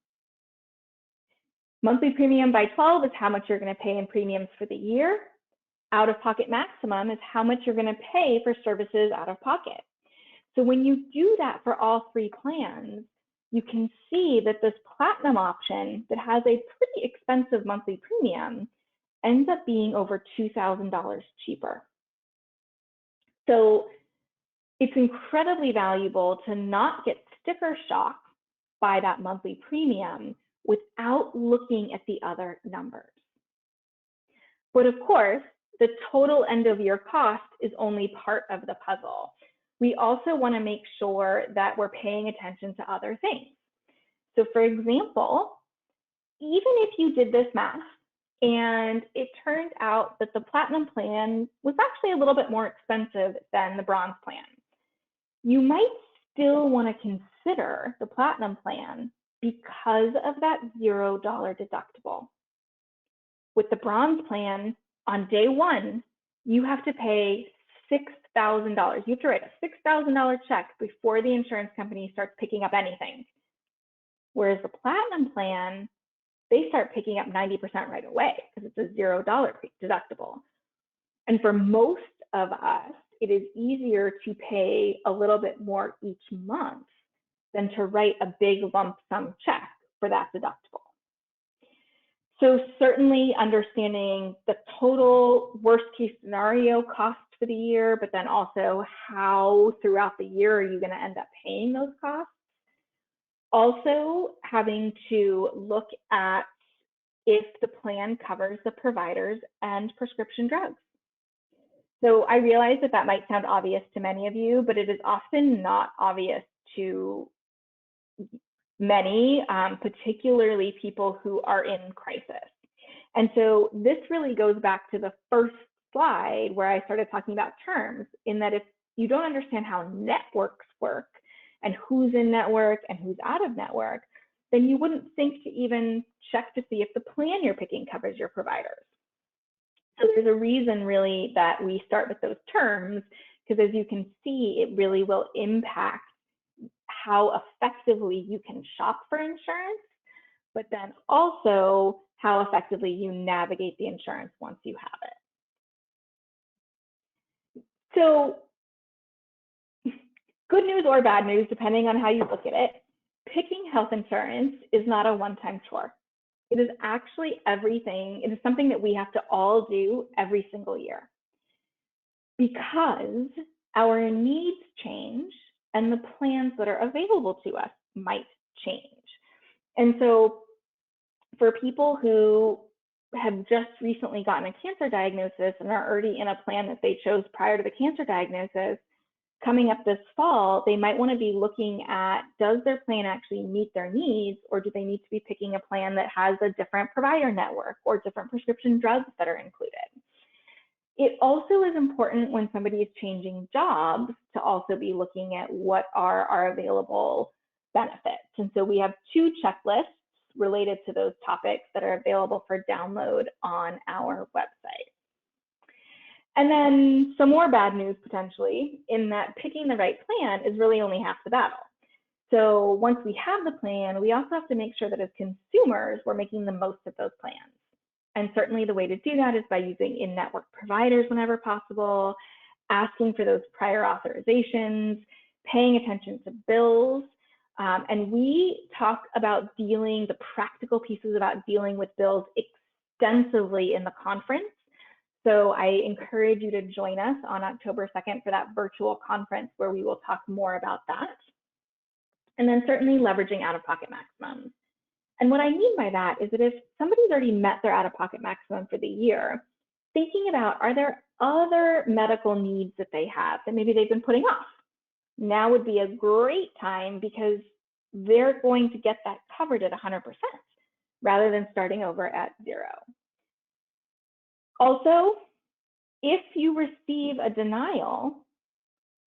Monthly premium by 12 is how much you're going to pay in premiums for the year. Out-of-pocket maximum is how much you're going to pay for services out of pocket. So when you do that for all three plans, you can see that this platinum option that has a pretty expensive monthly premium ends up being over $2,000 cheaper. So it's incredibly valuable to not get sticker shock by that monthly premium without looking at the other numbers. But of course, the total end of year cost is only part of the puzzle. We also want to make sure that we're paying attention to other things. So for example, even if you did this math and it turned out that the platinum plan was actually a little bit more expensive than the bronze plan, you might still want to consider the platinum plan because of that $0 deductible. With the bronze plan, on day one, you have to pay $6,000. You have to write a $6,000 check before the insurance company starts picking up anything. Whereas the platinum plan, they start picking up 90% right away because it's a $0 deductible. And for most of us, it is easier to pay a little bit more each month than to write a big lump sum check for that deductible. So certainly understanding the total worst case scenario cost for the year, but then also how throughout the year are you going to end up paying those costs. Also having to look at if the plan covers the providers and prescription drugs. So I realize that that might sound obvious to many of you, but it is often not obvious to many, particularly people who are in crisis. And so this really goes back to the first slide where I started talking about terms, in that if you don't understand how networks work and who's in network and who's out of network, then you wouldn't think to even check to see if the plan you're picking covers your providers. So there's a reason really that we start with those terms, because as you can see, it really will impact how effectively you can shop for insurance, but then also how effectively you navigate the insurance once you have it. So good news or bad news, depending on how you look at it, picking health insurance is not a one-time chore. It is actually everything. It is something that we have to all do every single year, because our needs change and the plans that are available to us might change. And so for people who have just recently gotten a cancer diagnosis and are already in a plan that they chose prior to the cancer diagnosis, coming up this fall, they might want to be looking at, does their plan actually meet their needs, or do they need to be picking a plan that has a different provider network or different prescription drugs that are included? It also is important when somebody is changing jobs to also be looking at what are our available benefits. And so we have 2 checklists related to those topics that are available for download on our website. And then some more bad news potentially, in that picking the right plan is really only half the battle. So once we have the plan, we also have to make sure that as consumers, we're making the most of those plans. And certainly the way to do that is by using in-network providers whenever possible, asking for those prior authorizations, paying attention to bills. And we talk about the practical pieces about dealing with bills extensively in the conference. So I encourage you to join us on October 2nd for that virtual conference where we will talk more about that. And then certainly leveraging out-of-pocket maximums. And what I mean by that is that if somebody's already met their out-of-pocket maximum for the year, thinking about, are there other medical needs that they have that maybe they've been putting off? Now would be a great time, because they're going to get that covered at 100% rather than starting over at 0. Also, if you receive a denial,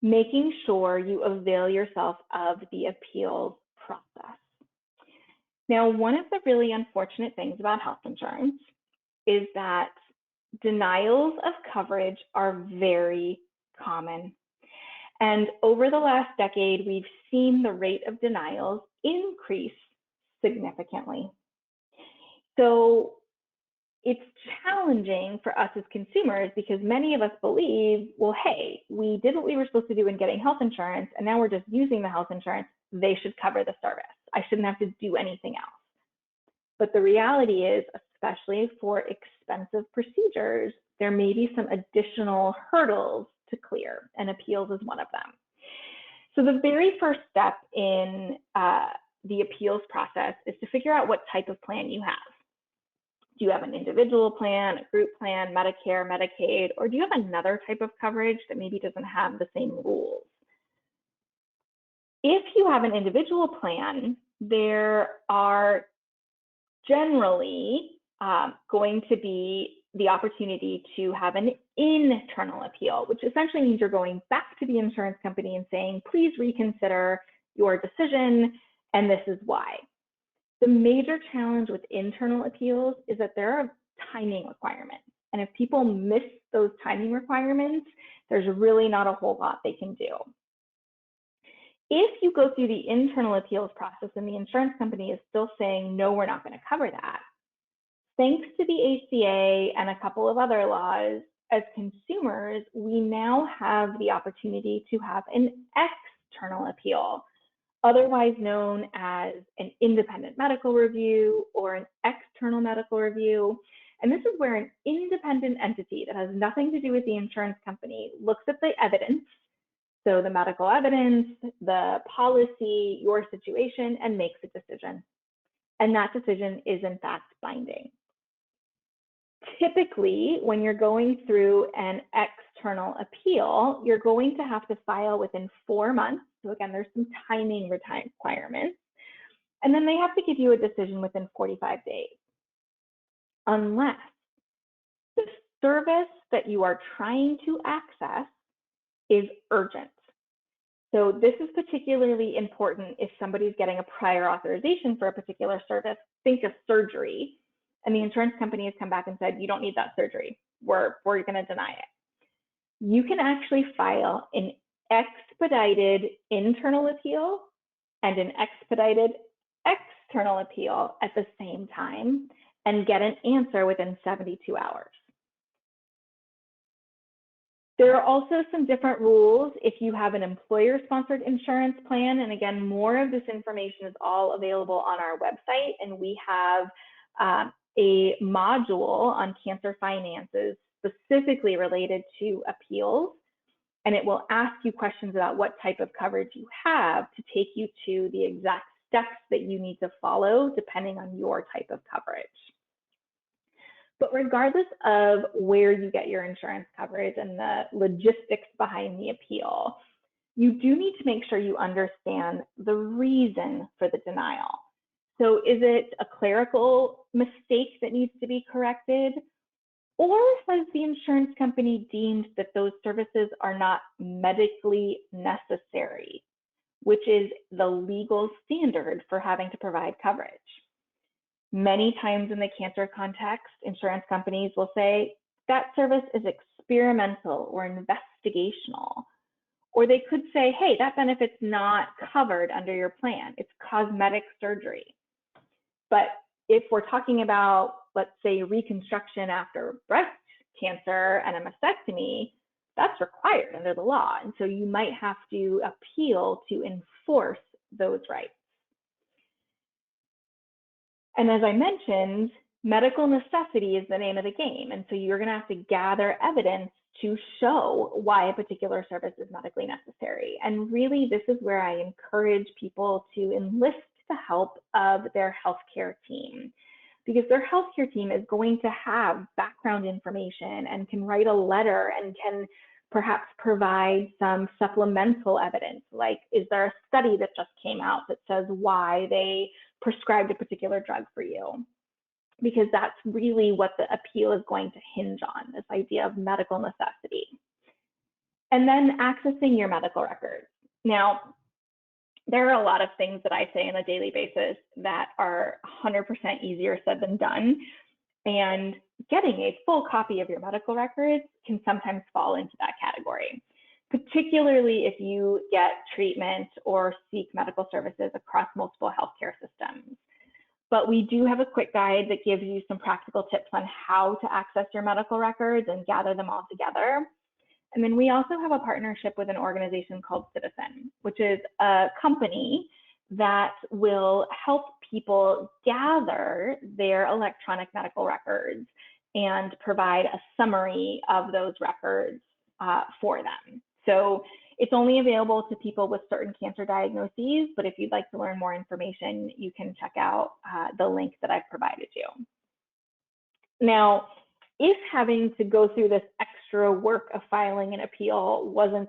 making sure you avail yourself of the appeals process. Now, one of the really unfortunate things about health insurance is that denials of coverage are very common. And over the last decade, we've seen the rate of denials increase significantly. So it's challenging for us as consumers, because many of us believe, well, hey, we did what we were supposed to do in getting health insurance, and now we're just using the health insurance. They should cover the service. I shouldn't have to do anything else. But the reality is, especially for expensive procedures, there may be some additional hurdles to clear, and appeals is one of them. So the very first step in the appeals process is to figure out what type of plan you have. Do you have an individual plan, a group plan, Medicare, Medicaid, or do you have another type of coverage that maybe doesn't have the same rules? If you have an individual plan, there are generally going to be the opportunity to have an internal appeal, which essentially means you're going back to the insurance company and saying, please reconsider your decision, and this is why. The major challenge with internal appeals is that there are timing requirements. And if people miss those timing requirements, there's really not a whole lot they can do. If you go through the internal appeals process and the insurance company is still saying, no, we're not going to cover that, thanks to the ACA and a couple of other laws, as consumers, we now have the opportunity to have an external appeal, otherwise known as an independent medical review or an external medical review. And this is where an independent entity that has nothing to do with the insurance company looks at the evidence, so the medical evidence, the policy, your situation, and makes a decision. And that decision is in fact binding. Typically, when you're going through an external appeal, you're going to have to file within 4 months. So again, there's some timing requirements. And then they have to give you a decision within 45 days. Unless the service that you are trying to access is urgent. So this is particularly important if somebody's getting a prior authorization for a particular service. Think of surgery, and the insurance company has come back and said, you don't need that surgery. We're going to deny it. You can actually file an expedited internal appeal and an expedited external appeal at the same time and get an answer within 72 hours. There are also some different rules if you have an employer-sponsored insurance plan, and again, more of this information is all available on our website, and we have a module on cancer finances specifically related to appeals, and it will ask you questions about what type of coverage you have to take you to the exact steps that you need to follow depending on your type of coverage. But regardless of where you get your insurance coverage and the logistics behind the appeal, you do need to make sure you understand the reason for the denial. So is it a clerical mistake that needs to be corrected? Or has the insurance company deemed that those services are not medically necessary, which is the legal standard for having to provide coverage? Many times in the cancer context, insurance companies will say that service is experimental or investigational. Or they could say, hey, that benefit's not covered under your plan. It's cosmetic surgery. But if we're talking about, let's say, reconstruction after breast cancer and a mastectomy, that's required under the law. And so you might have to appeal to enforce those rights. And as I mentioned, medical necessity is the name of the game. And so you're going to have to gather evidence to show why a particular service is medically necessary. And really, this is where I encourage people to enlist the help of their healthcare team, because their healthcare team is going to have background information and can write a letter and can perhaps provide some supplemental evidence, like is there a study that just came out that says why they prescribed a particular drug for you? Because that's really what the appeal is going to hinge on, this idea of medical necessity. And then accessing your medical records. Now, there are a lot of things that I say on a daily basis that are 100% easier said than done. And getting a full copy of your medical records can sometimes fall into that category, particularly if you get treatment or seek medical services across multiple healthcare systems. But we do have a quick guide that gives you some practical tips on how to access your medical records and gather them all together. And then we also have a partnership with an organization called Citizen, which is a company that will help people gather their electronic medical records and provide a summary of those records for them. So it's only available to people with certain cancer diagnoses, but if you'd like to learn more information, you can check out the link that I've provided you. Now, if having to go through this extra work of filing an appeal wasn't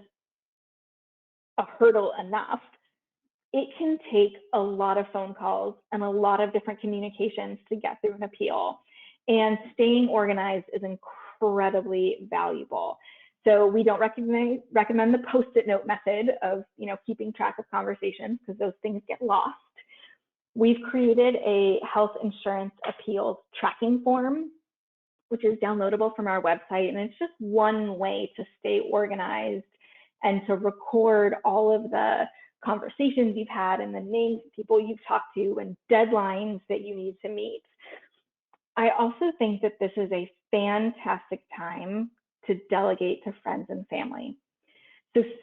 a hurdle enough, it can take a lot of phone calls and a lot of different communications to get through an appeal. And staying organized is incredibly valuable. So we don't recommend the Post-it note method of keeping track of conversations, because those things get lost. We've created a health insurance appeals tracking form, which is downloadable from our website. And it's just one way to stay organized and to record all of the conversations you've had and the names of people you've talked to and deadlines that you need to meet. I also think that this is a fantastic time to delegate to friends and family.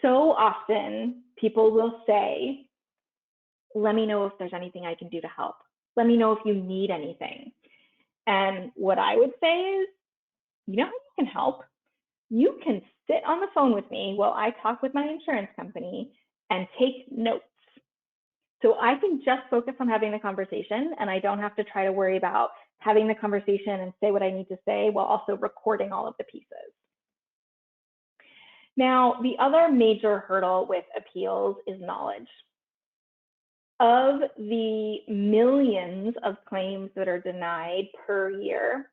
So often people will say, let me know if there's anything I can do to help. Let me know if you need anything. And what I would say is, you know how you can help? You can sit on the phone with me while I talk with my insurance company and take notes. So I can just focus on having the conversation, and I don't have to try to worry about having the conversation and say what I need to say while also recording all of the pieces. Now, the other major hurdle with appeals is knowledge. Of the millions of claims that are denied per year,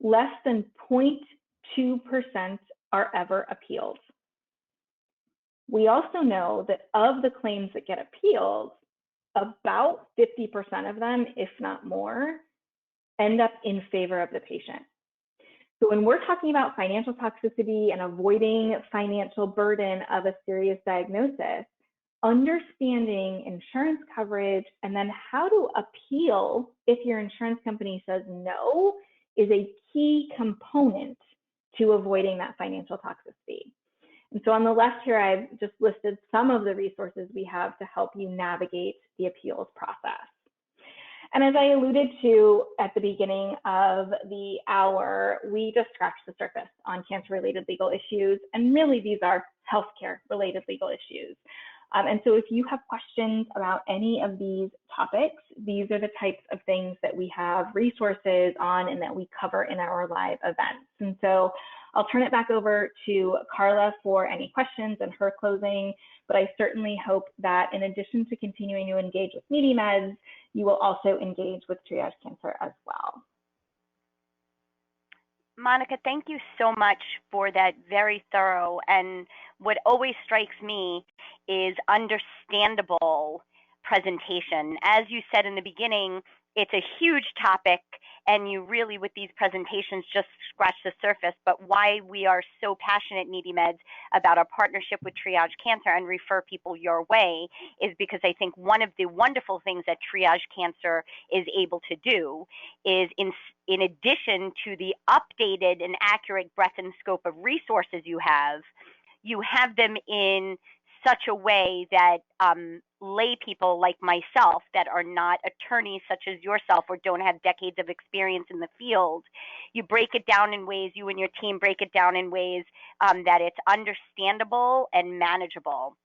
less than 0.2% are ever appealed. We also know that of the claims that get appealed, about 50% of them, if not more, end up in favor of the patient. So when we're talking about financial toxicity and avoiding financial burden of a serious diagnosis, understanding insurance coverage and then how to appeal if your insurance company says no is a key component to avoiding that financial toxicity. And so on the left here, I've just listed some of the resources we have to help you navigate the appeals process. And as I alluded to at the beginning of the hour, we just scratched the surface on cancer-related legal issues, and really these are healthcare-related legal issues. And so if you have questions about any of these topics, these are the types of things that we have resources on and that we cover in our live events. And so I'll turn it back over to Carla for any questions and her closing, but I certainly hope that in addition to continuing to engage with Needymeds, you will also engage with Triage Cancer as well. Monica, thank you so much for that very thorough, and what always strikes me is understandable presentation. As you said in the beginning, it's a huge topic, and you really, with these presentations, just scratch the surface. But why we are so passionate, Needymeds, about our partnership with Triage Cancer and refer people your way is because I think one of the wonderful things that Triage Cancer is able to do is, in addition to the updated and accurate breadth and scope of resources you have them in such a way that lay people like myself that are not attorneys such as yourself or don't have decades of experience in the field, you break it down in ways, you and your team break it down in ways that it's understandable and manageable.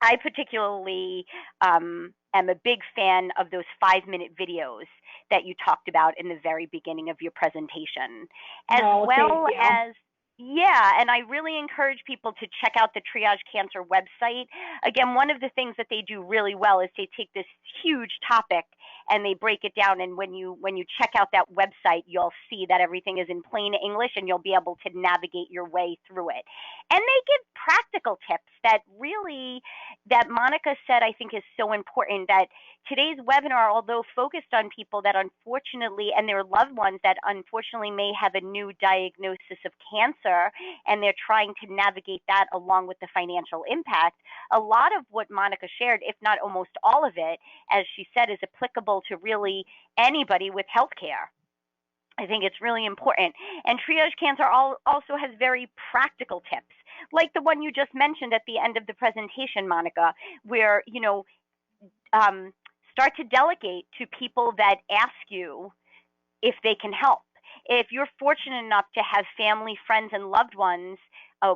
I particularly am a big fan of those 5-minute videos that you talked about in the very beginning of your presentation, as well as yeah, and I really encourage people to check out the Triage Cancer website. Again, one of the things that they do really well is they take this huge topic and they break it down. And when you check out that website, you'll see that everything is in plain English and you'll be able to navigate your way through it. And they give practical tips that Monica said I think is so important, that today's webinar, although focused on people that unfortunately, and their loved ones that unfortunately may have a new diagnosis of cancer, and they're trying to navigate that along with the financial impact, a lot of what Monica shared, if not almost all of it, as she said, is applicable to really anybody with healthcare. I think it's really important. And Triage Cancer also has very practical tips, like the one you just mentioned at the end of the presentation, Monica, where, start to delegate to people that ask you if they can help. If you're fortunate enough to have family, friends, and loved ones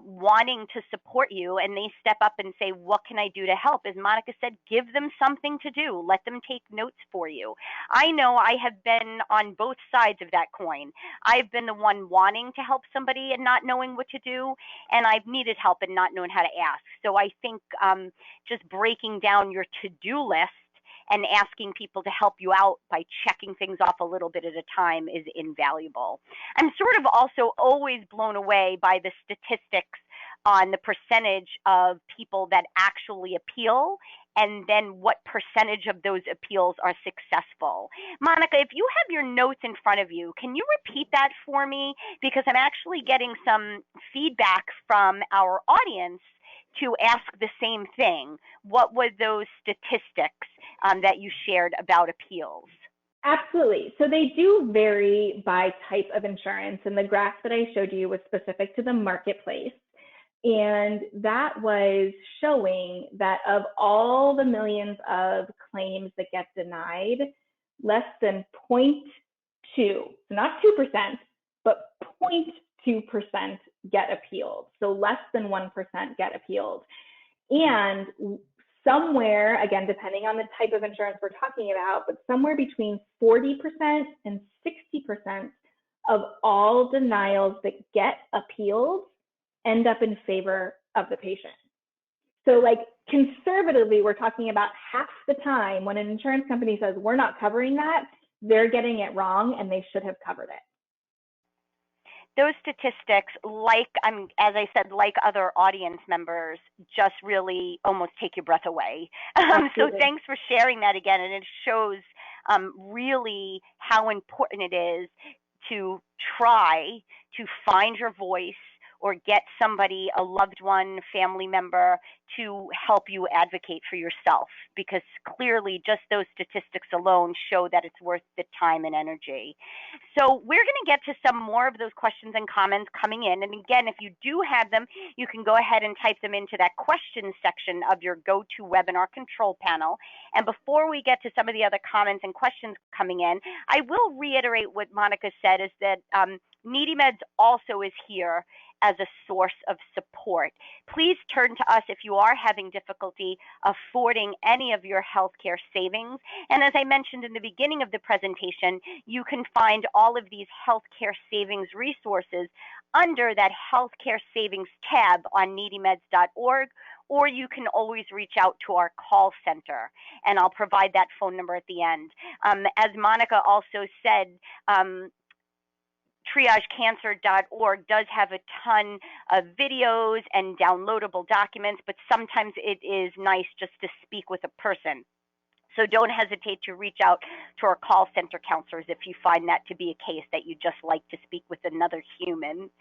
wanting to support you, and they step up and say, what can I do to help? As Monica said, give them something to do. Let them take notes for you. I know I have been on both sides of that coin. I've been the one wanting to help somebody and not knowing what to do, and I've needed help and not knowing how to ask. So I think just breaking down your to-do list and asking people to help you out by checking things off a little bit at a time is invaluable. I'm sort of also always blown away by the statistics on the percentage of people that actually appeal, and then what percentage of those appeals are successful. Monica, if you have your notes in front of you, can you repeat that for me? Because I'm actually getting some feedback from our audience to ask the same thing. What were those statistics that you shared about appeals? Absolutely. So they do vary by type of insurance, and the graph that I showed you was specific to the marketplace. And that was showing that of all the millions of claims that get denied, less than 0.2, so not 2%, but 0.2% get appealed. So less than 1% get appealed. And somewhere, again, depending on the type of insurance we're talking about, but somewhere between 40% and 60% of all denials that get appealed end up in favor of the patient. So like conservatively, we're talking about half the time when an insurance company says we're not covering that, they're getting it wrong and they should have covered it. those statistics, like as I said, like other audience members, just really almost take your breath away. So thanks for sharing that again, and it shows really how important it is to try to find your voice or get somebody, a loved one, family member, to help you advocate for yourself, because clearly just those statistics alone show that it's worth the time and energy. So we're going to get to some more of those questions and comments coming in. And again, if you do have them, you can go ahead and type them into that questions section of your GoToWebinar control panel. And before we get to some of the other comments and questions coming in, I will reiterate what Monica said, is that Needymeds also is here as a source of support. Please turn to us if you are having difficulty affording any of your healthcare savings. And as I mentioned in the beginning of the presentation, you can find all of these healthcare savings resources under that healthcare savings tab on needymeds.org, or you can always reach out to our call center, and I'll provide that phone number at the end. As Monica also said, triagecancer.org does have a ton of videos and downloadable documents, but sometimes it is nice just to speak with a person. So don't hesitate to reach out to our call center counselors if you find that to be a case that you just like to speak with another human.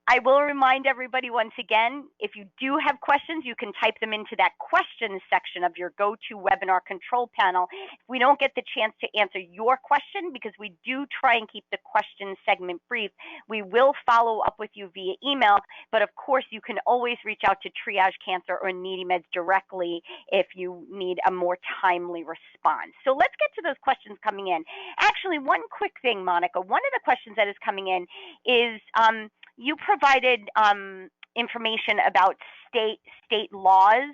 I will remind everybody once again, if you do have questions, you can type them into that questions section of your GoToWebinar control panel. If we don't get the chance to answer your question, because we do try and keep the question segment brief, we will follow up with you via email. But of course, you can always reach out to Triage Cancer or Needymeds directly if you need a more timely response. So let's get to those questions coming in. Actually, one quick thing, Monica, one of the questions that is coming in is, you provided information about state laws,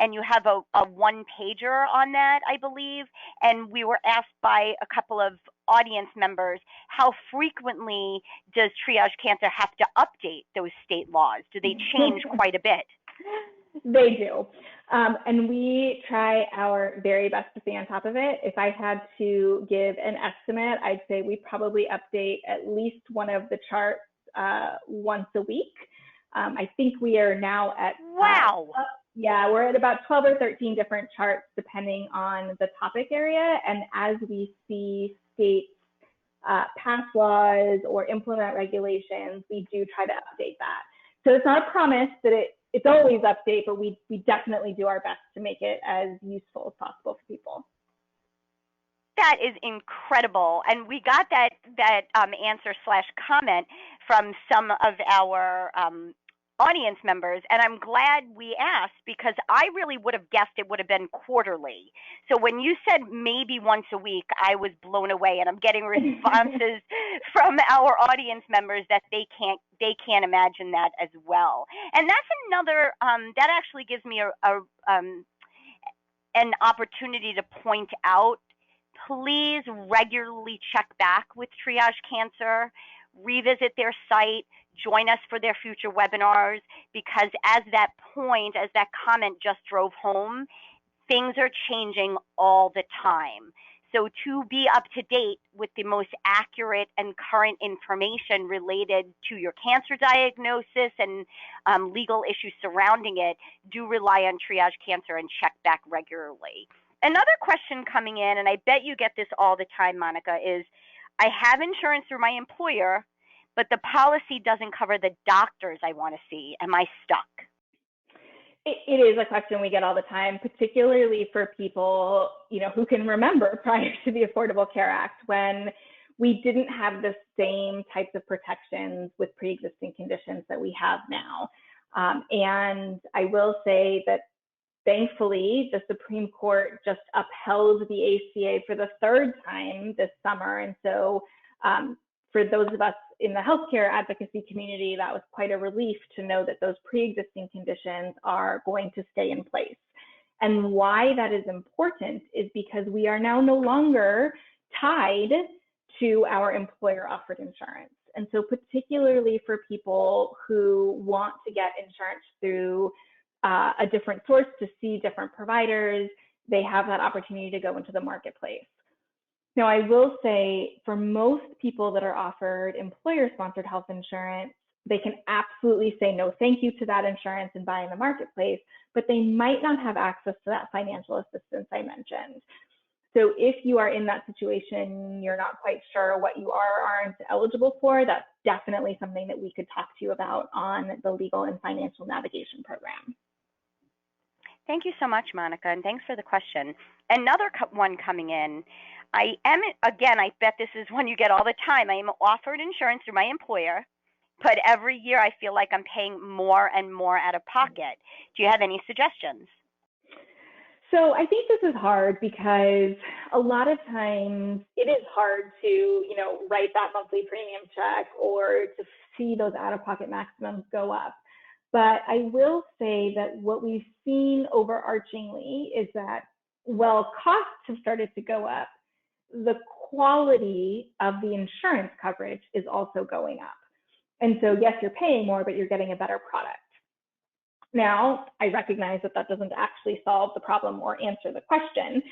and you have a one-pager on that, I believe. And we were asked by a couple of audience members, how frequently does Triage Cancer have to update those state laws? Do they change quite a bit? They do. And we try our very best to stay on top of it. If I had to give an estimate, I'd say we probably update at least one of the charts once a week. I think we are now at wow. Yeah, we're at about 12 or 13 different charts depending on the topic area. And as we see states pass laws or implement regulations, we do try to update that. So it's not a promise that it's always update, but we definitely do our best to make it as useful as possible for people. That is incredible, and we got that answer/comment from some of our audience members, and I'm glad we asked, because I really would have guessed it would have been quarterly. So when you said maybe once a week, I was blown away, and I'm getting responses from our audience members that they can't imagine that as well. And that's another that actually gives me an opportunity to point out. Please regularly check back with Triage Cancer, revisit their site, join us for their future webinars, because as that comment just drove home, things are changing all the time. So to be up to date with the most accurate and current information related to your cancer diagnosis and legal issues surrounding it, do rely on Triage Cancer and check back regularly. Another question coming in, and I bet you get this all the time, Monica, is I have insurance through my employer, but the policy doesn't cover the doctors I want to see. Am I stuck? It is a question we get all the time, particularly for people, who can remember prior to the Affordable Care Act, when we didn't have the same types of protections with pre-existing conditions that we have now. And I will say that thankfully, the Supreme Court just upheld the ACA for the third time this summer. And so for those of us in the healthcare advocacy community, that was quite a relief to know that those pre-existing conditions are going to stay in place. And why that is important is because we are now no longer tied to our employer-offered insurance. And so particularly for people who want to get insurance through a different source, to see different providers, they have that opportunity to go into the marketplace. Now, I will say for most people that are offered employer-sponsored health insurance, they can absolutely say no thank you to that insurance and buy in the marketplace, but they might not have access to that financial assistance I mentioned. So if you are in that situation, you're not quite sure what you are or aren't eligible for, that's definitely something that we could talk to you about on the Legal and Financial Navigation Program. Thank you so much, Monica, and thanks for the question. Another one coming in. I bet this is one you get all the time. I am offered insurance through my employer, but every year I feel like I'm paying more and more out of pocket. Do you have any suggestions? So I think this is hard because a lot of times it is hard to, write that monthly premium check or to see those out-of-pocket maximums go up. But I will say that what we've seen overarchingly is that while costs have started to go up, the quality of the insurance coverage is also going up. And so yes, you're paying more, but you're getting a better product. Now, I recognize that that doesn't actually solve the problem or answer the question.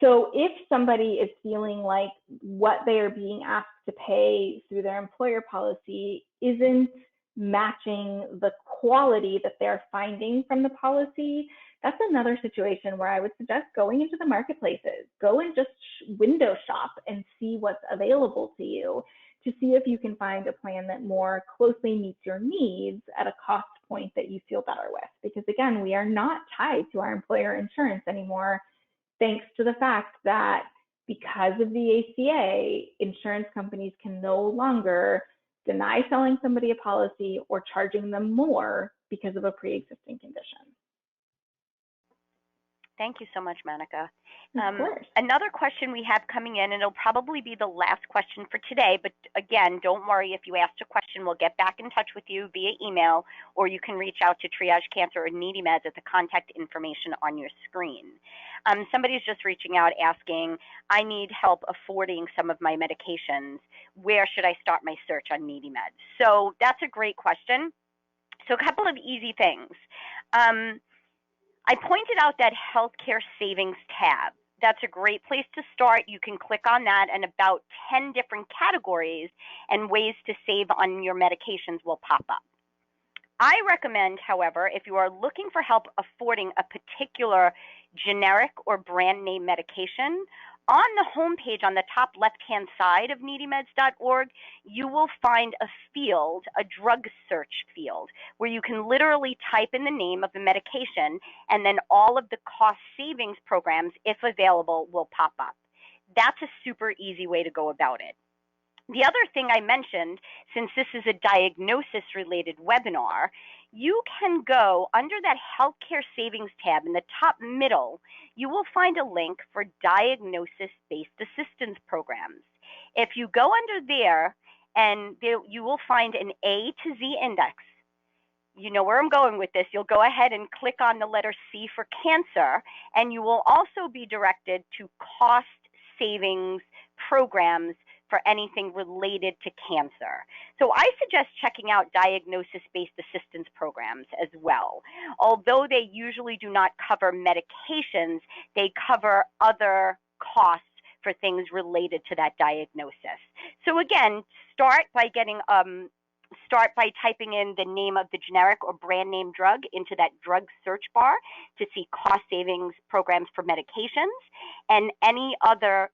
So if somebody is feeling like what they are being asked to pay through their employer policy isn't matching the quality that they're finding from the policy, that's another situation where I would suggest going into the marketplaces. Go and just window shop and see what's available to you to see if you can find a plan that more closely meets your needs at a cost point that you feel better with. Because again, we are not tied to our employer insurance anymore, thanks to the fact that because of the ACA, insurance companies can no longer deny selling somebody a policy or charging them more because of a pre-existing condition. Thank you so much, Monica. Of course. Another question we have coming in, and it'll probably be the last question for today, but again, don't worry if you asked a question, we'll get back in touch with you via email, or you can reach out to Triage Cancer or Needymeds at the contact information on your screen. Somebody's just reaching out asking, I need help affording some of my medications. Where should I start my search on Needymeds? So that's a great question. So a couple of easy things. I pointed out that healthcare savings tab. That's a great place to start. You can click on that and about 10 different categories and ways to save on your medications will pop up. I recommend, however, if you are looking for help affording a particular generic or brand name medication, on the homepage on the top left-hand side of needymeds.org, you will find a field, a drug search field, where you can literally type in the name of the medication and then all of the cost savings programs, if available, will pop up. That's a super easy way to go about it. The other thing I mentioned, since this is a diagnosis-related webinar, you can go under that healthcare savings tab in the top middle, you will find a link for diagnosis-based assistance programs. If you go under there, you will find an A to Z index. You know where I'm going with this. You'll go ahead and click on the letter C for cancer, and you will also be directed to cost savings programs for anything related to cancer. So I suggest checking out diagnosis-based assistance programs as well. Although they usually do not cover medications, they cover other costs for things related to that diagnosis. So again, start by typing in the name of the generic or brand name drug into that drug search bar to see cost savings programs for medications, and any other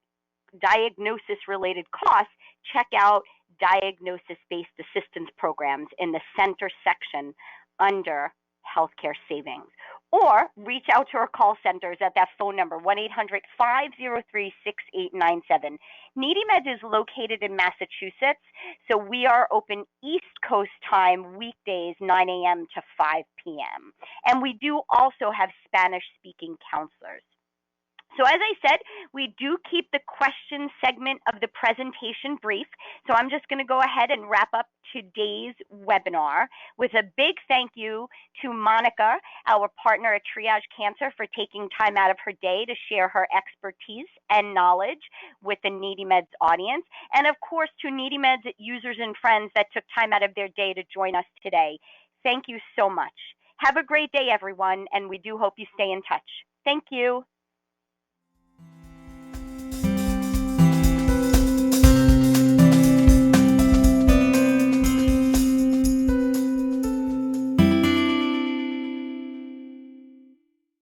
diagnosis-related costs, check out diagnosis-based assistance programs in the center section under healthcare savings. Or reach out to our call centers at that phone number, 1-800-503-6897. Needymeds is located in Massachusetts, so we are open East Coast time, weekdays, 9 a.m. to 5 p.m. And we do also have Spanish-speaking counselors. So as I said, we do keep the question segment of the presentation brief. So I'm just going to go ahead and wrap up today's webinar with a big thank you to Monica, our partner at Triage Cancer, for taking time out of her day to share her expertise and knowledge with the Needymeds audience. And of course, to Needymeds users and friends that took time out of their day to join us today. Thank you so much. Have a great day, everyone, and we do hope you stay in touch. Thank you.